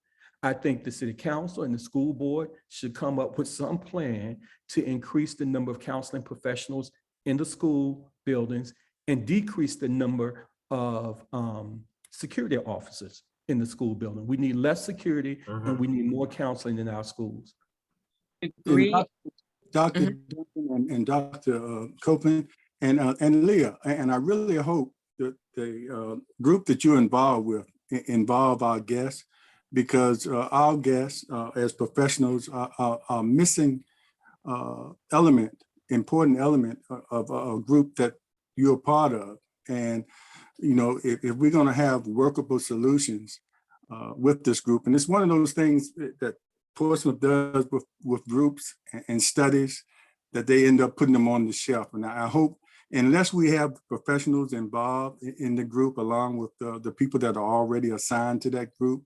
I think the city council and the school board should come up with some plan to increase the number of counseling professionals in the school buildings and decrease the number of security officers in the school building. We need less security and we need more counseling in our schools. Agree. Dr. Duncan and Dr. Copeland and Leah, and I really hope that the group that you're involved with involve our guests, because our guests as professionals are missing important element of a group that you're part of. And you know, if we're going to have workable solutions with this group, and it's one of those things that Portsmouth does with groups and studies, that they end up putting them on the shelf. And I hope, unless we have professionals involved in the group, along with the people that are already assigned to that group,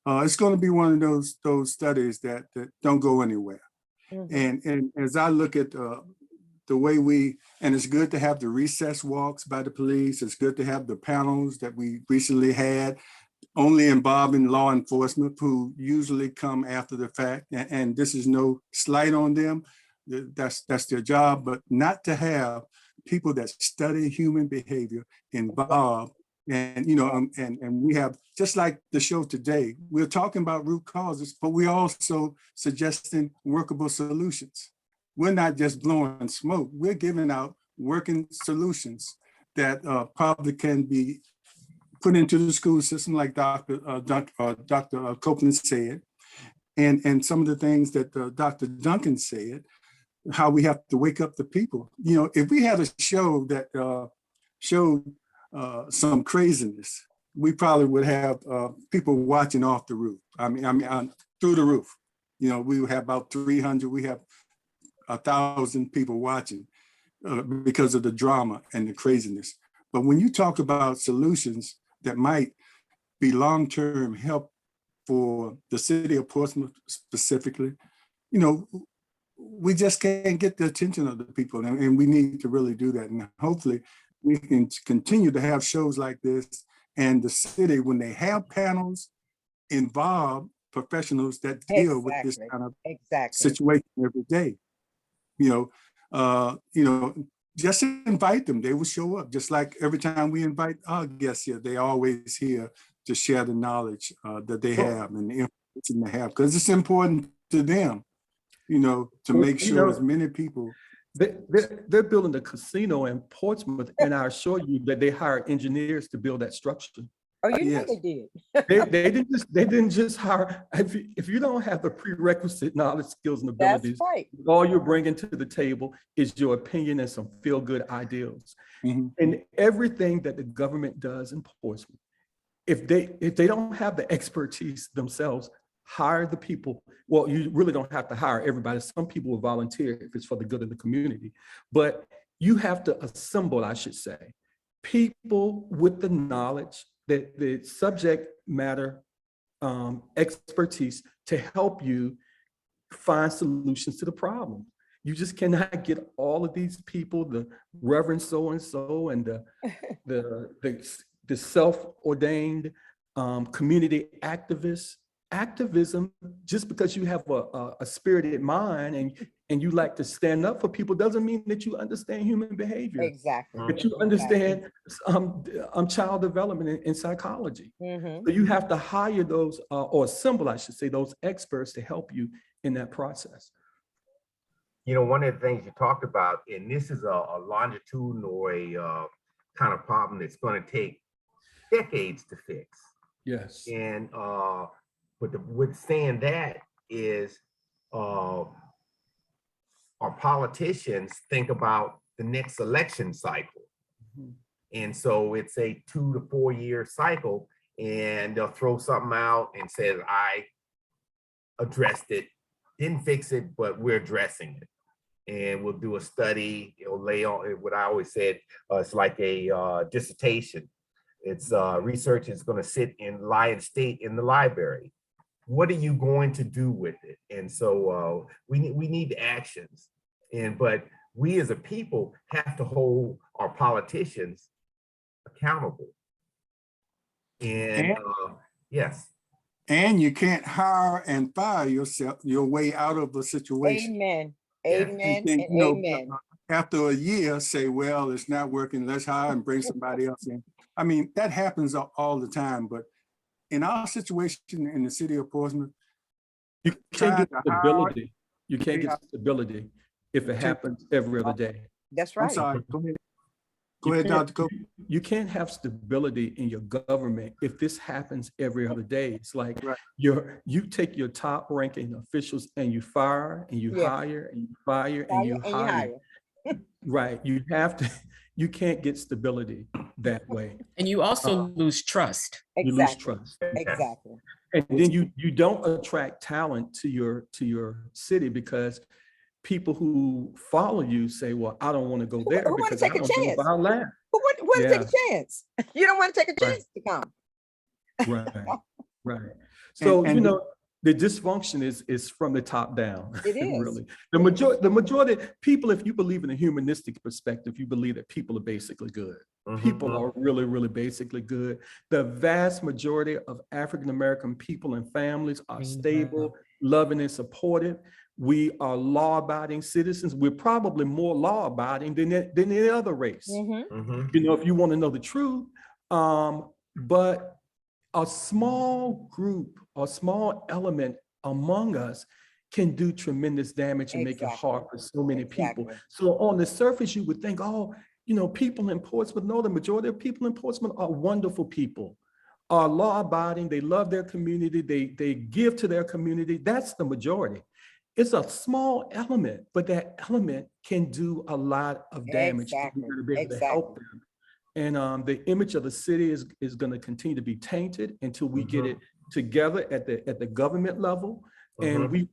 it's going to be one of those studies that don't go anywhere. And as I look at the way and it's good to have the recess walks by the police. It's good to have the panels that we recently had, only involving law enforcement, who usually come after the fact. And this is no slight on them. That's their job, but not to have people that study human behavior involved. And, you know, and we have, just like the show today, we're talking about root causes, but we're also suggesting workable solutions. We're not just blowing smoke. We're giving out working solutions that probably can be put into the school system, like Dr. Copeland said, and some of the things that Dr. Duncan said, how we have to wake up the people. You know, if we had a show that showed some craziness, we probably would have people watching off the roof. I mean, through the roof. You know, we would have about 300. We have 1,000 people watching because of the drama and the craziness. But when you talk about solutions that might be long-term help for the city of Portsmouth specifically, you know, we just can't get the attention of the people, and we need to really do that. And hopefully we can continue to have shows like this, and the city, when they have panels, involve professionals that deal with this kind of situation every day. You know, just invite them. They will show up. Just like every time we invite our guests here, they always here to share the knowledge that they have and the information they have, because it's important to them, you know, to make sure as many people. They're building a casino in Portsmouth, and I assure you that they hired engineers to build that structure. Oh, you know they did. They didn't just hire. If you don't have the prerequisite knowledge, skills, and abilities, that's right. All you're bringing to the table is your opinion and some feel-good ideals. And everything that the government does in Portsmouth if they don't have the expertise themselves, hire the people. Well, you really don't have to hire everybody. Some people will volunteer if it's for the good of the community, but you have to assemble, I should say, people with the knowledge, that the subject matter expertise to help you find solutions to the problem. You just cannot get all of these people, the Reverend so-and-so and the self-ordained community activists. Activism, just because you have a spirited mind and you like to stand up for people, doesn't mean that you understand human behavior. Exactly. That you understand child development in psychology. Mhm. So you have to hire those, or assemble, I should say, those experts to help you in that process. You know, one of the things you talked about, and this is a longitudinal or a kind of problem that's going to take decades to fix. Yes. And but with saying that is our politicians think about the next election cycle. Mhm. And so it's a 2 to 4 year cycle, and they'll throw something out and say, I addressed it, didn't fix it, but we're addressing it. And we'll do a study, it'll lay on what I always said, it's like a dissertation. It's research is going to sit and lie in state in the library. What are you going to do with it? And so we need actions. But we as a people have to hold our politicians accountable. And yes. And you can't hire and fire yourself your way out of a situation. Amen. Yeah. Amen. And, And you know, amen. after a year, say, well, it's not working, let's hire and bring somebody else in. I mean, that happens all the time, but in our situation in the city of Portsmouth, You can't trying get to hire, stability. You can't Yeah. get stability if it happens every other day. That's I'm right. sorry, go ahead. Go You ahead, can't- Dr. Copeland. You can't have stability in your government if this happens every other day. It's like Right. you take your top ranking officials and you fire and you Yeah. hire and you fire and Fire you and you hire. hire. Right. You have to, you can't get stability that way. And you also lose trust. You lose Exactly. trust. Exactly. And then you don't attract talent to your city because people who follow you say, well, I don't want to go Who there wanna because I take a don't know if chance? I'll last. Who want to take Yeah. a chance? You don't want to take a Right. chance to come. Right, right. So, And you know, the dysfunction is from the top down. It is. Really. The majority people, if you believe in a humanistic perspective, you believe that people are basically good. People are really, really basically good. The vast majority of African-American people and families are stable, loving, and supportive. We are law-abiding citizens. We're probably more law-abiding than any other race. Mhm. You know, if you want to know the truth. But a small group, a small element among us can do tremendous damage and make it hard for so many people. Exactly. So on the surface, you would think, oh, you know, people in Portsmouth, no, the majority of people in Portsmouth are wonderful people, are law-abiding, they love their community, they give to their community. That's the majority. It's a small element, but that element can do a lot of damage to Exactly. be able to help them. And the image of the city is going to continue to be tainted until we get it together at the government level. And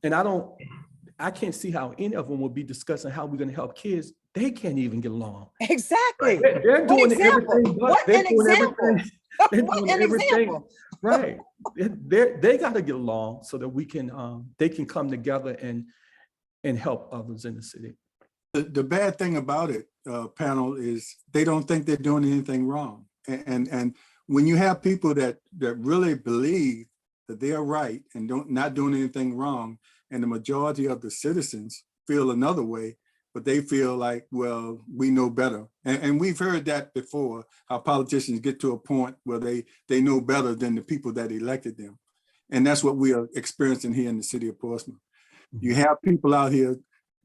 I can't see how any of them will be discussing how we're going to help kids. They can't even get along. Exactly. They're doing everything. What an example. They're What doing an everything. example. Right. They got to get along so that we can they can come together and help others in the city. The bad thing about it, panel, is they don't think they're doing anything wrong. And when you have people that really believe that they are right and not doing anything wrong, and the majority of the citizens feel another way, but they feel like, well, we know better. And we've heard that before, how politicians get to a point where they know better than the people that elected them. And that's what we are experiencing here in the city of Portsmouth. You have people out here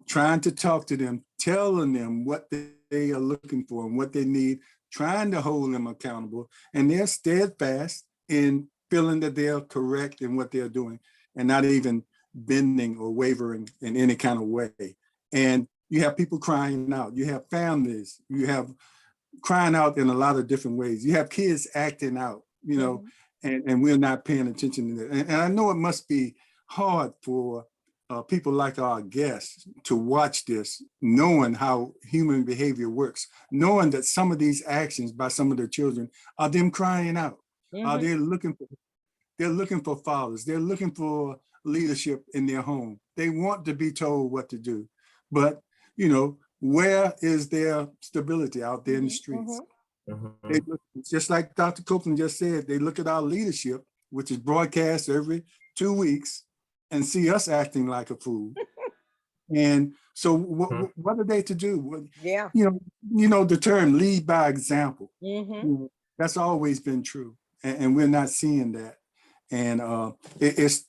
trying to talk to them, telling them what they are looking for and what they need, trying to hold them accountable. And they're steadfast in feeling that they're correct in what they're doing and not even bending or wavering in any kind of way. And you have people crying out. You have families. You have crying out in a lot of different ways. You have kids acting out you know, and we're not paying attention to that. And I know it must be hard for people like our guests to watch this, knowing how human behavior works, knowing that some of these actions by some of their children are them crying out. They're looking for fathers. They're looking for leadership in their home. They want to be told what to do. But, you know, where is their stability out there in the streets? They look, just like Dr. Copeland just said, they look at our leadership, which is broadcast every 2 weeks, and see us acting like a fool. And so what are they to do? Yeah. You know, the term lead by example, you know, that's always been true. And we're not seeing that. And it's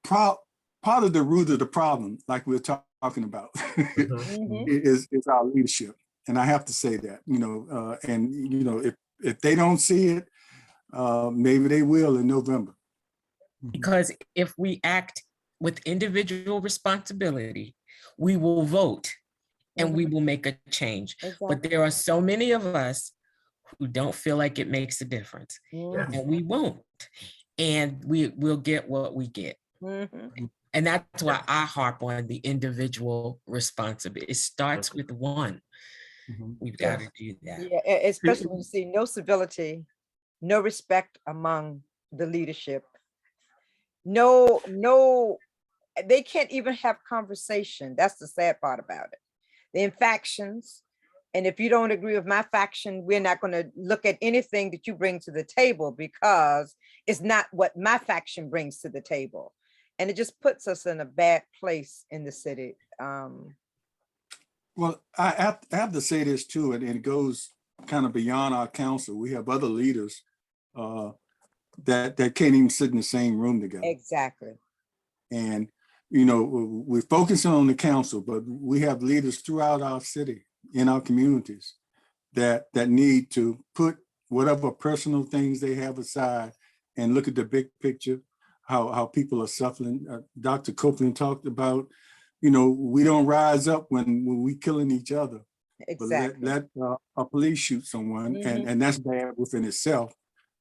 part of the root of the problem, like we're talking about, is our leadership. And I have to say that, you know, and, you know, if they don't see it, maybe they will in November. Because if we act with individual responsibility, we will vote and we will make a change. But there are so many of us who don't feel like it makes a difference, and we won't. And we'll get what we get. And that's why I harp on the individual responsibility. It starts with one. We've got to do that. Yeah, especially when you see no civility, no respect among the leadership. No, they can't even have conversation. That's the sad part about it. They're in factions. And if you don't agree with my faction, we're not going to look at anything that you bring to the table because it's not what my faction brings to the table. And it just puts us in a bad place in the city. Well, I have to say this too, and it goes kind of beyond our council. We have other leaders that can't even sit in the same room together. Exactly. And, you know, we're focusing on the council, but we have leaders throughout our city, in our communities, that need to put whatever personal things they have aside and look at the big picture, how people are suffering. Dr. Copeland talked about, you know, we don't rise up when we killing each other. Exactly. But let a police shoot someone, and that's bad within itself.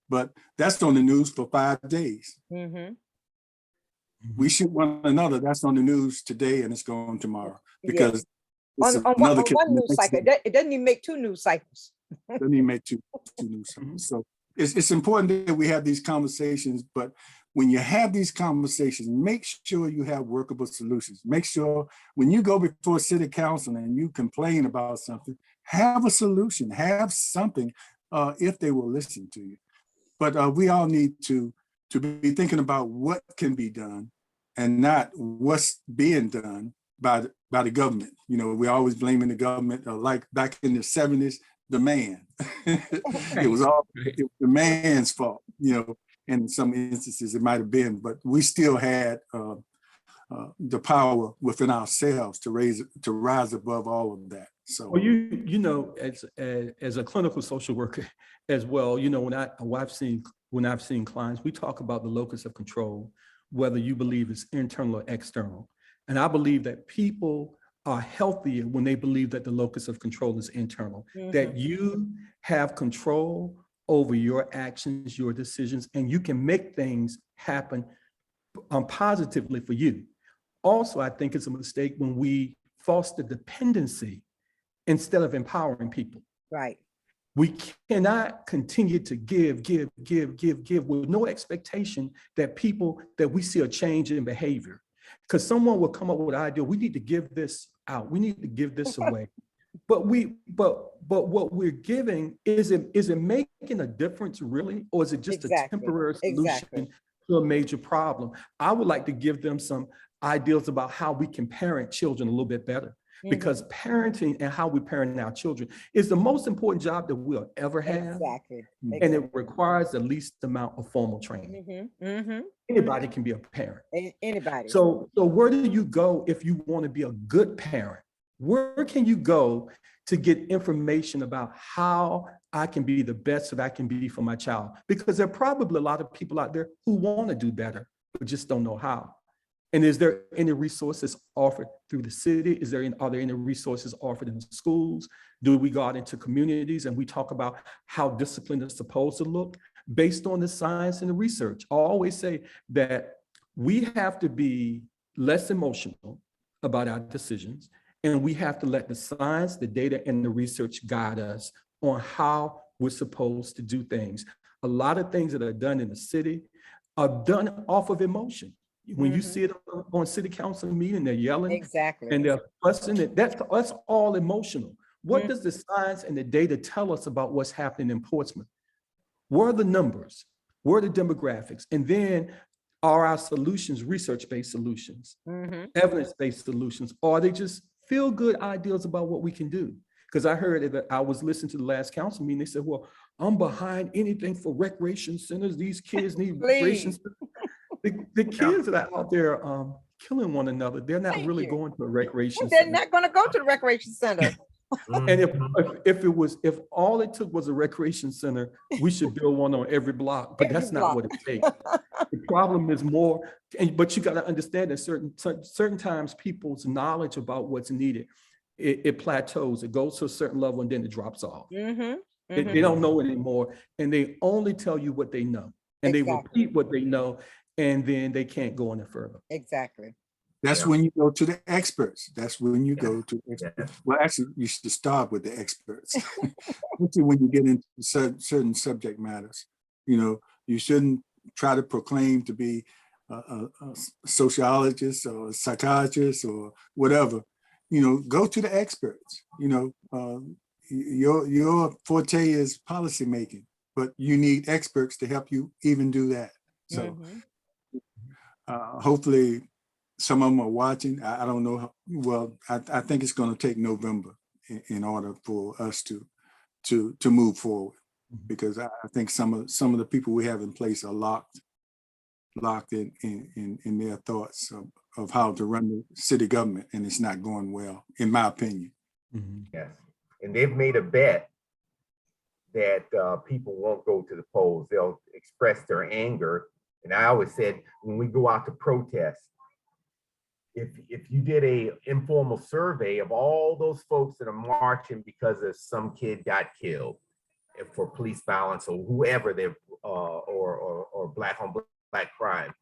But that's on the news for 5 days. We shoot one another. That's on the news today, and it's going tomorrow because it's on one news cycle. It doesn't even make 2 news cycles. Doesn't even make two news cycles. So it's important that we have these conversations. But when you have these conversations, make sure you have workable solutions. Make sure when you go before city council and you complain about something, have a solution, have something if they will listen to you. But we all need to be thinking about what can be done and not what's being done by the government. You know, we're always blaming the government, like back in the 70s, the man. It was the man's fault, you know. In some instances, it might have been, but we still had the power within ourselves to rise above all of that. So, well, you know, as a clinical social worker as well, you know, when I've seen clients, we talk about the locus of control, whether you believe it's internal or external, and I believe that people are healthier when they believe that the locus of control is internal, that you have control over your actions, your decisions, and you can make things happen positively for you. Also, I think it's a mistake when we foster dependency instead of empowering people. Right. We cannot continue to give with no expectation that we see a change in behavior. Because someone will come up with an idea, we need to give this out, we need to give this away. But what we're giving, is it making a difference really? Or is it just a temporary solution to a major problem? I would like to give them some ideas about how we can parent children a little bit better. Because parenting and how we parent our children is the most important job that we'll ever have. And it requires the least amount of formal training. Anybody can be a parent. Anybody. So where do you go if you want to be a good parent? Where can you go to get information about how I can be the best that I can be for my child? Because there are probably a lot of people out there who want to do better, but just don't know how. And is there any resources offered through the city? Are there any resources offered in the schools? Do we go out into communities and we talk about how discipline is supposed to look? based on the science and the research. I always say that we have to be less emotional about our decisions, and we have to let the science, the data, and the research guide us on how we're supposed to do things. A lot of things that are done in the city are done off of emotion. When you see it on city council meeting, they're yelling Exactly. and they're fussing. That's all emotional. What does the science and the data tell us about what's happening in Portsmouth? Where are the numbers? Where are the demographics? And then are our solutions research-based solutions, evidence-based solutions, or are they just feel-good ideas about what we can do? Because I heard that I was listening to the last council meeting, they said, well, I'm behind anything for recreation centers. These kids need recreation centers. The kids that are out there killing one another, they're not Thank really you. going to a recreation They're center. not going to go to the recreation center. And if all it took was a recreation center, we should build one on every block, but that's not what it takes. The problem is more, but you got to understand that certain times people's knowledge about what's needed, it plateaus, it goes to a certain level and then it drops off. They don't know anymore, and they only tell you what they know, and they repeat what they know, and then they can't go any further. Exactly. That's when you go to the experts. That's when you go to experts. Well, actually, you should start with the experts. Especially when you get into certain subject matters. You know, you shouldn't try to proclaim to be a sociologist or a psychologist or whatever. You know, go to the experts. You know, your forte is policy making, but you need experts to help you even do that. So hopefully some of them are watching. I don't know. Well, I think it's going to take November in order for us to move forward, because I think some of the people we have in place are locked in their thoughts of how to run the city government, and it's not going well, in my opinion. Yes, and they've made a bet that people won't go to the polls. They'll express their anger. And I always said, when we go out to protest, if you did a informal survey of all those folks that are marching because of some kid got killed for police violence or whoever they're or black on black crime,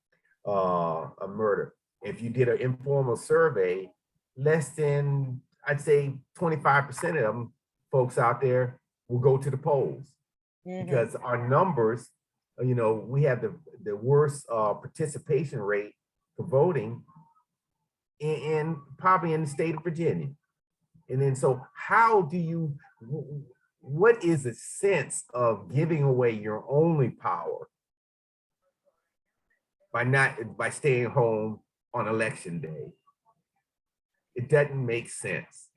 a murder. If you did an informal survey, less than, I'd say 25% of them folks out there will go to the polls, because our numbers, you know, we have the worst participation rate for voting in probably in the state of Virginia. And then, so how do you, what is the sense of giving away your only power by staying home on election day? It doesn't make sense.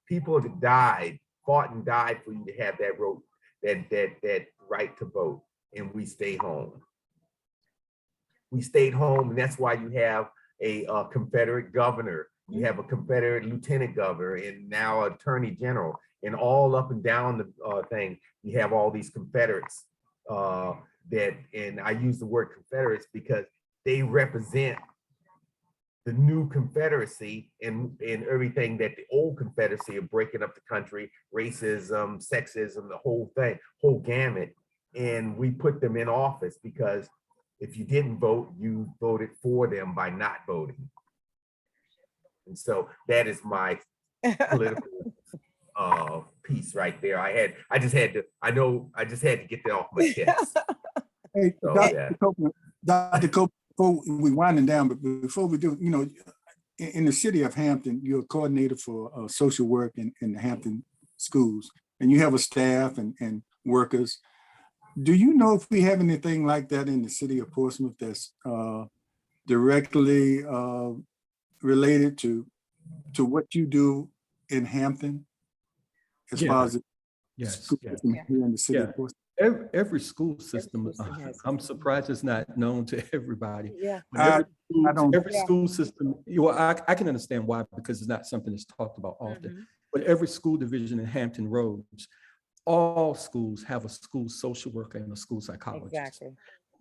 People that died, fought and died for you to have that right to vote, and we stay home. We stayed home, and that's why you have a Confederate governor, you have a Confederate lieutenant governor, and now attorney general, and all up and down the thing, you have all these Confederates and I use the word Confederates because they represent the new Confederacy and everything that the old Confederacy of breaking up the country, racism, sexism, the whole thing, whole gamut. And we put them in office because if you didn't vote, you voted for them by not voting. And so that is my political piece right there. I just had to get that off my chest. Hey, So, Dr. Copeland, before we winding down, but before we do, you know, in the city of Hampton, you're a coordinator for social work in the Hampton schools, and you have a staff and workers. Do you know if we have anything like that in the city of Portsmouth that's directly related to what you do in Hampton, as far as the school system here in the city of Portsmouth? Every school system, I'm surprised it's not known to everybody. Yeah. Every school system, well, I can understand why, because it's not something that's talked about often. But every school division in Hampton Roads, all schools have a school social worker and a school psychologist. Exactly.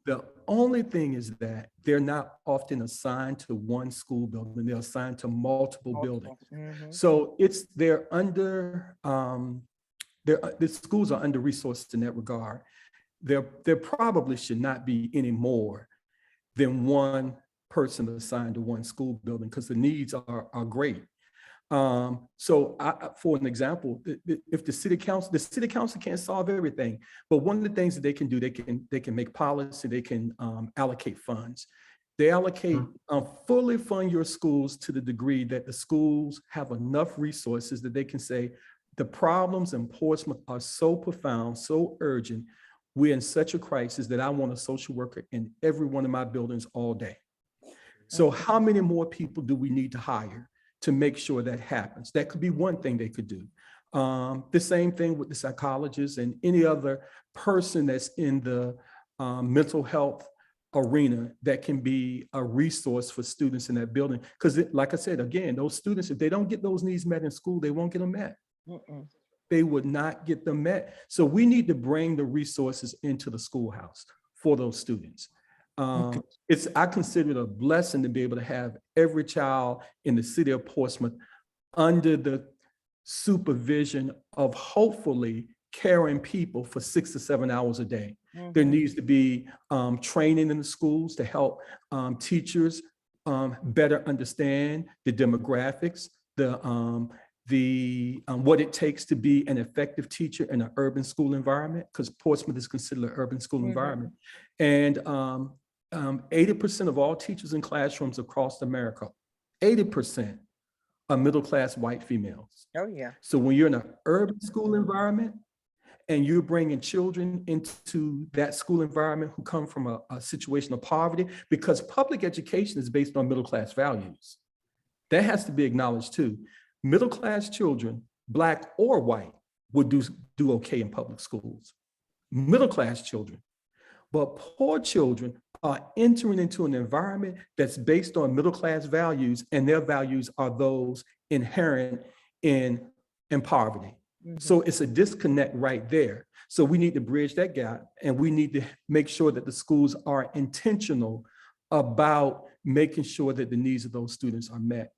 The only thing is that they're not often assigned to one school building, they're assigned to multiple buildings. So they're under, the schools are under resourced in that regard. there probably should not be any more than one person assigned to one school building because the needs are great. So for an example, if the city council can't solve everything, but one of the things that they can do, they can make policy, they can allocate funds. They allocate, fully fund your schools to the degree that the schools have enough resources that they can say, the problems in Portsmouth are so profound, so urgent. We're in such a crisis that I want a social worker in every one of my buildings all day. So how many more people do we need to hire to make sure that happens? That could be one thing they could do. The same thing with the psychologists and any other person that's in the mental health arena that can be a resource for students in that building. Because like I said, again, those students, if they don't get those needs met in school, they won't get them met. They would not get them met. So we need to bring the resources into the schoolhouse for those students. I consider it a blessing to be able to have every child in the city of Portsmouth under the supervision of hopefully caring people for 6 to 7 hours a day. There needs to be training in the schools to help teachers better understand the demographics, what it takes to be an effective teacher in an urban school environment, because Portsmouth is considered an urban school environment. And 80% of all teachers in classrooms across America, 80% are middle-class white females. Oh, yeah. So when you're in an urban school environment and you're bringing children into that school environment who come from a situation of poverty, because public education is based on middle-class values. That has to be acknowledged too. Middle-class children, Black or white, would do okay in public schools. Middle-class children. But poor children are entering into an environment that's based on middle-class values, and their values are those inherent in poverty. So it's a disconnect right there. So we need to bridge that gap, and we need to make sure that the schools are intentional about making sure that the needs of those students are met.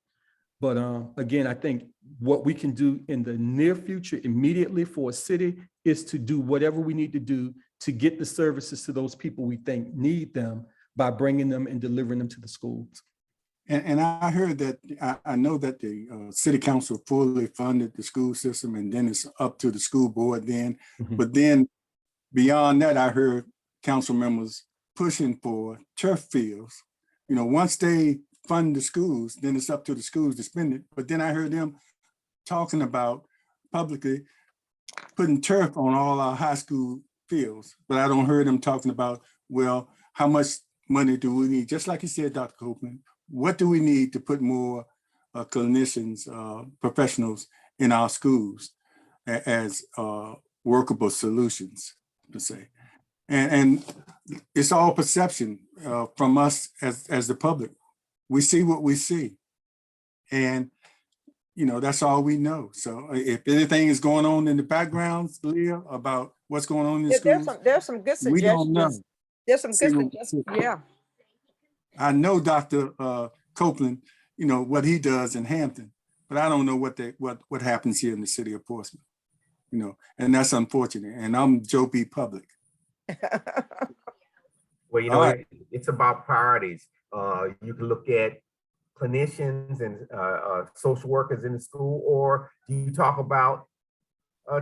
But again, I think what we can do in the near future immediately for a city is to do whatever we need to do to get the services to those people we think need them by bringing them and delivering them to the schools. And I heard that, I know that the city council fully funded the school system, and then it's up to the school board then. But then beyond that, I heard council members pushing for turf fields. You know, once they fund the schools, then it's up to the schools to spend it. But then I heard them talking about publicly putting turf on all our high school fields, but I don't hear them talking about, well, how much money do we need? Just like you said, Dr. Copeland, what do we need to put more clinicians, professionals in our schools as workable solutions, to say. And it's all perception from us as the public. We see what we see. And, you know, that's all we know. So if anything is going on in the background, Leah, about what's going on in the schools, there's some good suggestions. we don't know. There's some good suggestions. Yeah. I know Dr. Copeland, you know, what he does in Hampton, but I don't know what happens here in the city of Portsmouth, you know, and that's unfortunate. And I'm Joe B. Public. Well, you know, it's about priorities. You can look at clinicians and social workers in the school, or do you talk about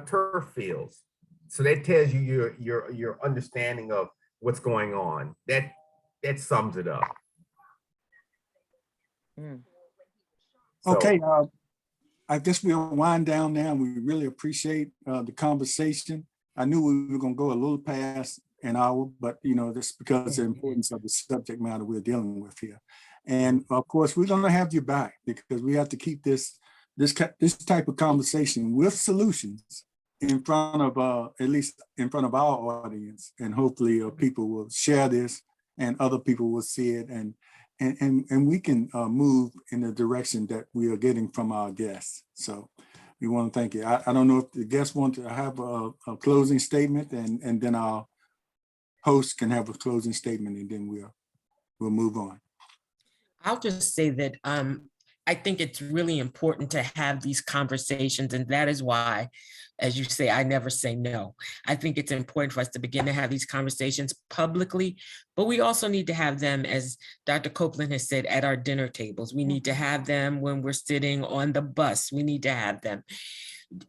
turf fields? So that tells you your understanding of what's going on. That sums it up. So, Okay, I guess we'll wind down now. We really appreciate the conversation. I knew we were going to go a little past an hour, but you know, that's because of the importance of the subject matter we're dealing with here. And of course, we're going to have you back because we have to keep this type of conversation with solutions in front of at least in front of our audience, and hopefully people will share this and other people will see it, and we can move in the direction that we are getting from our guests. So we want to thank you. I don't know if the guests want to have a closing statement, and then our host can have a closing statement, and then we'll move on. I'll just say that I think it's really important to have these conversations, and that is why, as you say, I never say no. I think it's important for us to begin to have these conversations publicly, but we also need to have them, as Dr. Copeland has said, at our dinner tables. We need to have them when we're sitting on the bus. We need to have them,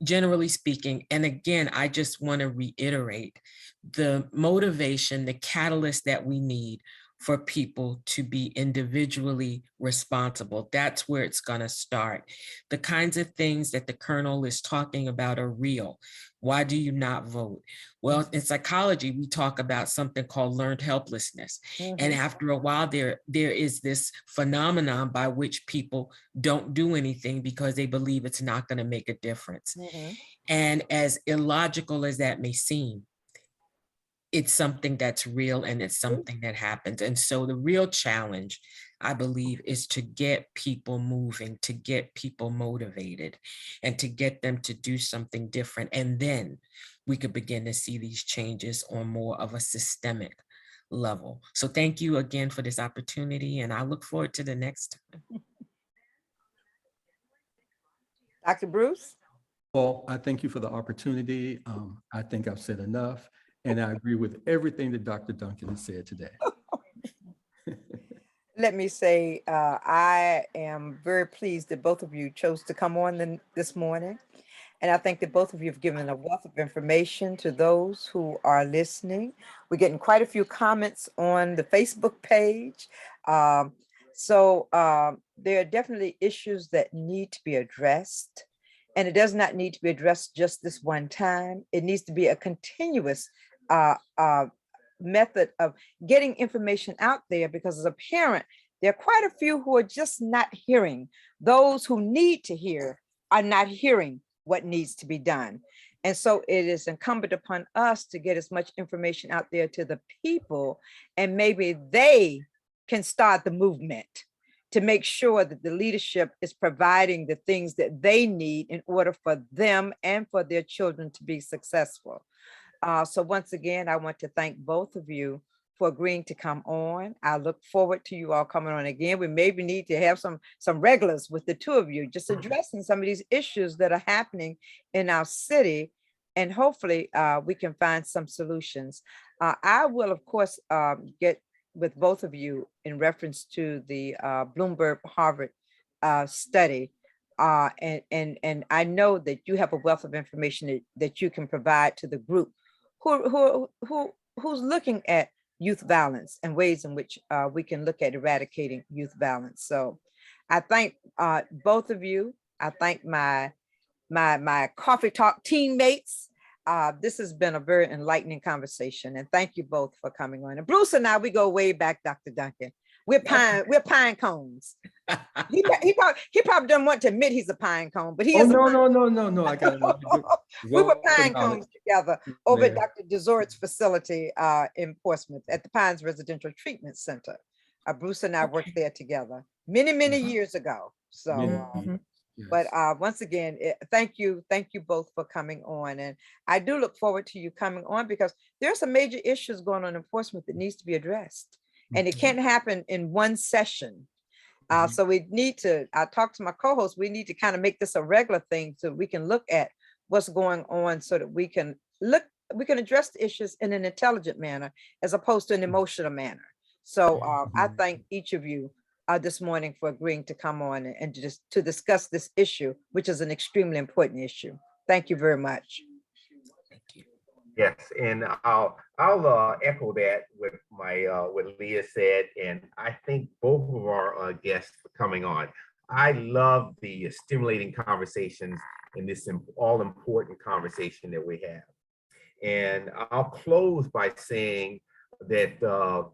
generally speaking. And again, I just want to reiterate the motivation, the catalyst that we need for people to be individually responsible. That's where it's going to start. The kinds of things that the Colonel is talking about are real. Why do you not vote? Well, in psychology, we talk about something called learned helplessness. And after a while, there is this phenomenon by which people don't do anything because they believe it's not going to make a difference. And as illogical as that may seem, it's something that's real and it's something that happens. And so the real challenge, I believe, is to get people moving, to get people motivated, and to get them to do something different. And then we could begin to see these changes on more of a systemic level. So thank you again for this opportunity, and I look forward to the next time. Dr. Bruce? Well, I thank you for the opportunity. I think I've said enough, and I agree with everything that Dr. Duncan has said today. Let me say, I am very pleased that both of you chose to come on this morning. And I think that both of you have given a wealth of information to those who are listening. We're getting quite a few comments on the Facebook page. So there are definitely issues that need to be addressed. And it does not need to be addressed just this one time. It needs to be a continuous method of getting information out there, because as a parent, there are quite a few who are just not hearing. Those who need to hear are not hearing what needs to be done. And so it is incumbent upon us to get as much information out there to the people, and maybe they can start the movement to make sure that the leadership is providing the things that they need in order for them and for their children to be successful. So once again, I want to thank both of you for agreeing to come on. I look forward to you all coming on again. We maybe need to have some regulars with the two of you, just addressing some of these issues that are happening in our city, and hopefully we can find some solutions. I will, of course, get with both of you in reference to the Bloomberg Harvard study. And I know that you have a wealth of information that you can provide to the group who's looking at youth violence and ways in which we can look at eradicating youth violence. So I thank both of you. I thank my coffee talk teammates. This has been a very enlightening conversation, and thank you both for coming on. And Bruce and I, we go way back, Dr. Duncan. We're pine cones. He probably doesn't want to admit he's a pine cone, but he is. No. I got it. We were pine cones together over at Dr. DeZort's facility in Portsmouth at the Pines Residential Treatment Center. Bruce and I worked there together many years ago. So, Yes. but once again, thank you both for coming on. And I do look forward to you coming on, because there are some major issues going on in Portsmouth that needs to be addressed. And it can't happen in one session. So we need to, I talked to my co-host, we need to kind of make this a regular thing so we can look at what's going on, so that we can address the issues in an intelligent manner as opposed to an emotional manner. So I thank each of you this morning for agreeing to come on and to discuss this issue, which is an extremely important issue. Thank you very much. Yes, and I'll echo that with what Leah said, and I thank both of our guests for coming on. I love the stimulating conversations in this all important conversation that we have. And I'll close by saying that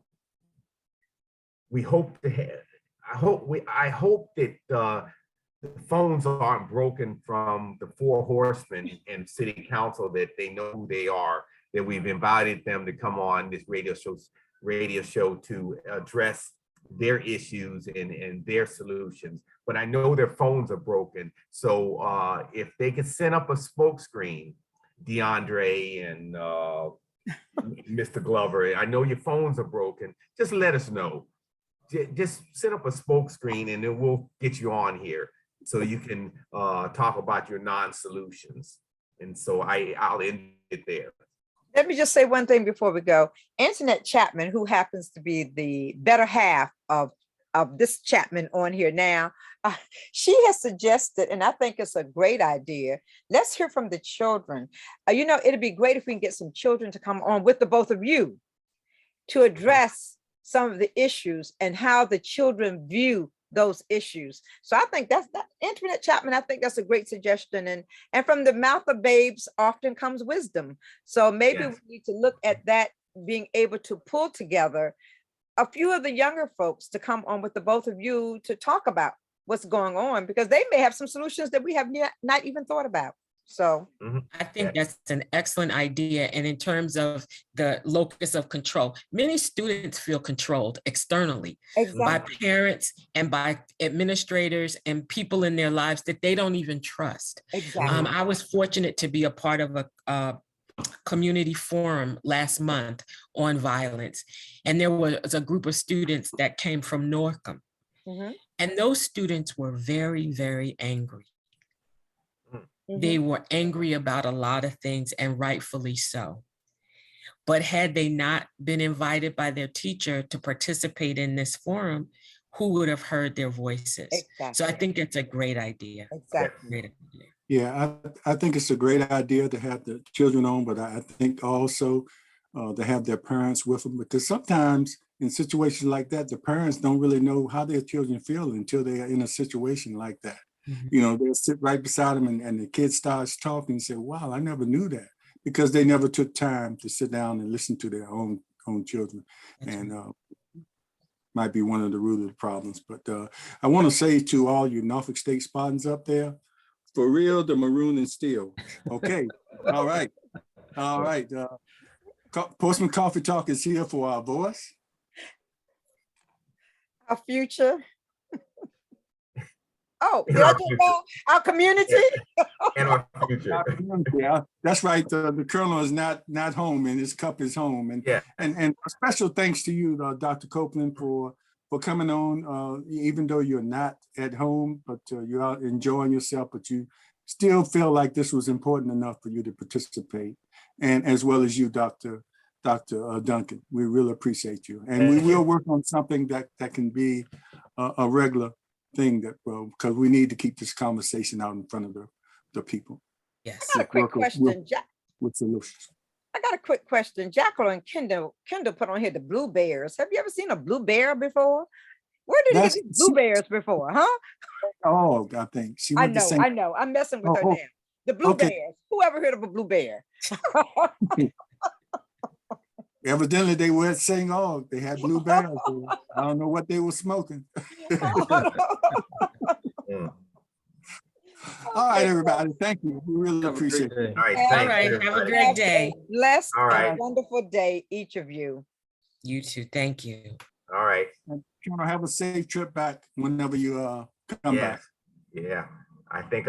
we hope to have. I hope that the phones aren't broken from the four horsemen and city council, that they know who they are, that we've invited them to come on this radio show to address their issues and their solutions. But I know their phones are broken. So if they could send up a smokescreen, DeAndre and Mr. Glover, I know your phones are broken. Just let us know, just set up a smoke screen and then we'll get you on here so you can talk about your non-solutions. And so I'll end it there. Let me just say one thing before we go. Antoinette Chapman, who happens to be the better half of this Chapman on here now, she has suggested, and I think it's a great idea. Let's hear from the children. You know, it'd be great if we can get some children to come on with the both of you to address some of the issues and how the children view those issues. So I think that's that. Antoinette Chapman, I think that's a great suggestion. And from the mouth of babes often comes wisdom. So maybe Yes. we need to look at that, being able to pull together a few of the younger folks to come on with the both of you to talk about what's going on, because they may have some solutions that we have not even thought about. So I think that's an excellent idea. And in terms of the locus of control, many students feel controlled externally by exactly. parents and by administrators and people in their lives that they don't even trust. Exactly. I was fortunate to be a part of a community forum last month on violence. And there was a group of students that came from Norfolk. Mhm. And those students were very, very angry. They Mhm. were angry about a lot of things, and rightfully so. But had they not been invited by their teacher to participate in this forum, who would have heard their voices? So I Exactly. think it's a great idea. Exactly. Great idea. Yeah, I think it's a great idea to have the children on, but I think also to have their parents with them, because sometimes in situations like that, the parents don't really know how their children feel until they are in a situation like that. Mhm. You know, they'll sit right beside them and the kid starts talking and say, wow, I never knew that, because they never took time to sit down and listen to their own children. That's And right. might be one of the root of the problems. But I want to say to all you Norfolk State Spartans up there, for real, the maroon and steel. Okay. All right. All right. Postman Coffee Talk is here for our voice. Our future. Oh, In did I our talk future. about our community? And our future. Yeah, that's right. The Colonel is not home, and his cup is home. And Yeah. and a special thanks to you, Dr. Copeland, for coming on. Even though you're not at home, but you're out enjoying yourself, but you still feel like this was important enough for you to participate, and as well as you, Dr. Duncan. We really appreciate you, and we will work on something that can be a regular thing, that because we need to keep this conversation out in front of the people. Yes. I got a quick question. With solutions. I got a quick question. Jacqueline Kendall put on here the blue bears. Have you ever seen a blue bear before? Where did you get these blue bears before, huh? Oh, I think she I went to know, St. I know. I'm messing with her Oh, now. The blue okay. bears. Who ever heard of a blue bear? Evidently they were saying, oh, they had blue bears. I don't know what they were smoking. Mm. All right, everybody. Thank you. We really Have a great appreciate it. day. All right. All Thanks, right. Have a everybody. great day. Blessed All right. and wonderful day, each of you. You too. Thank you. All right. And have a safe trip back whenever you come back. Yeah. I think I'm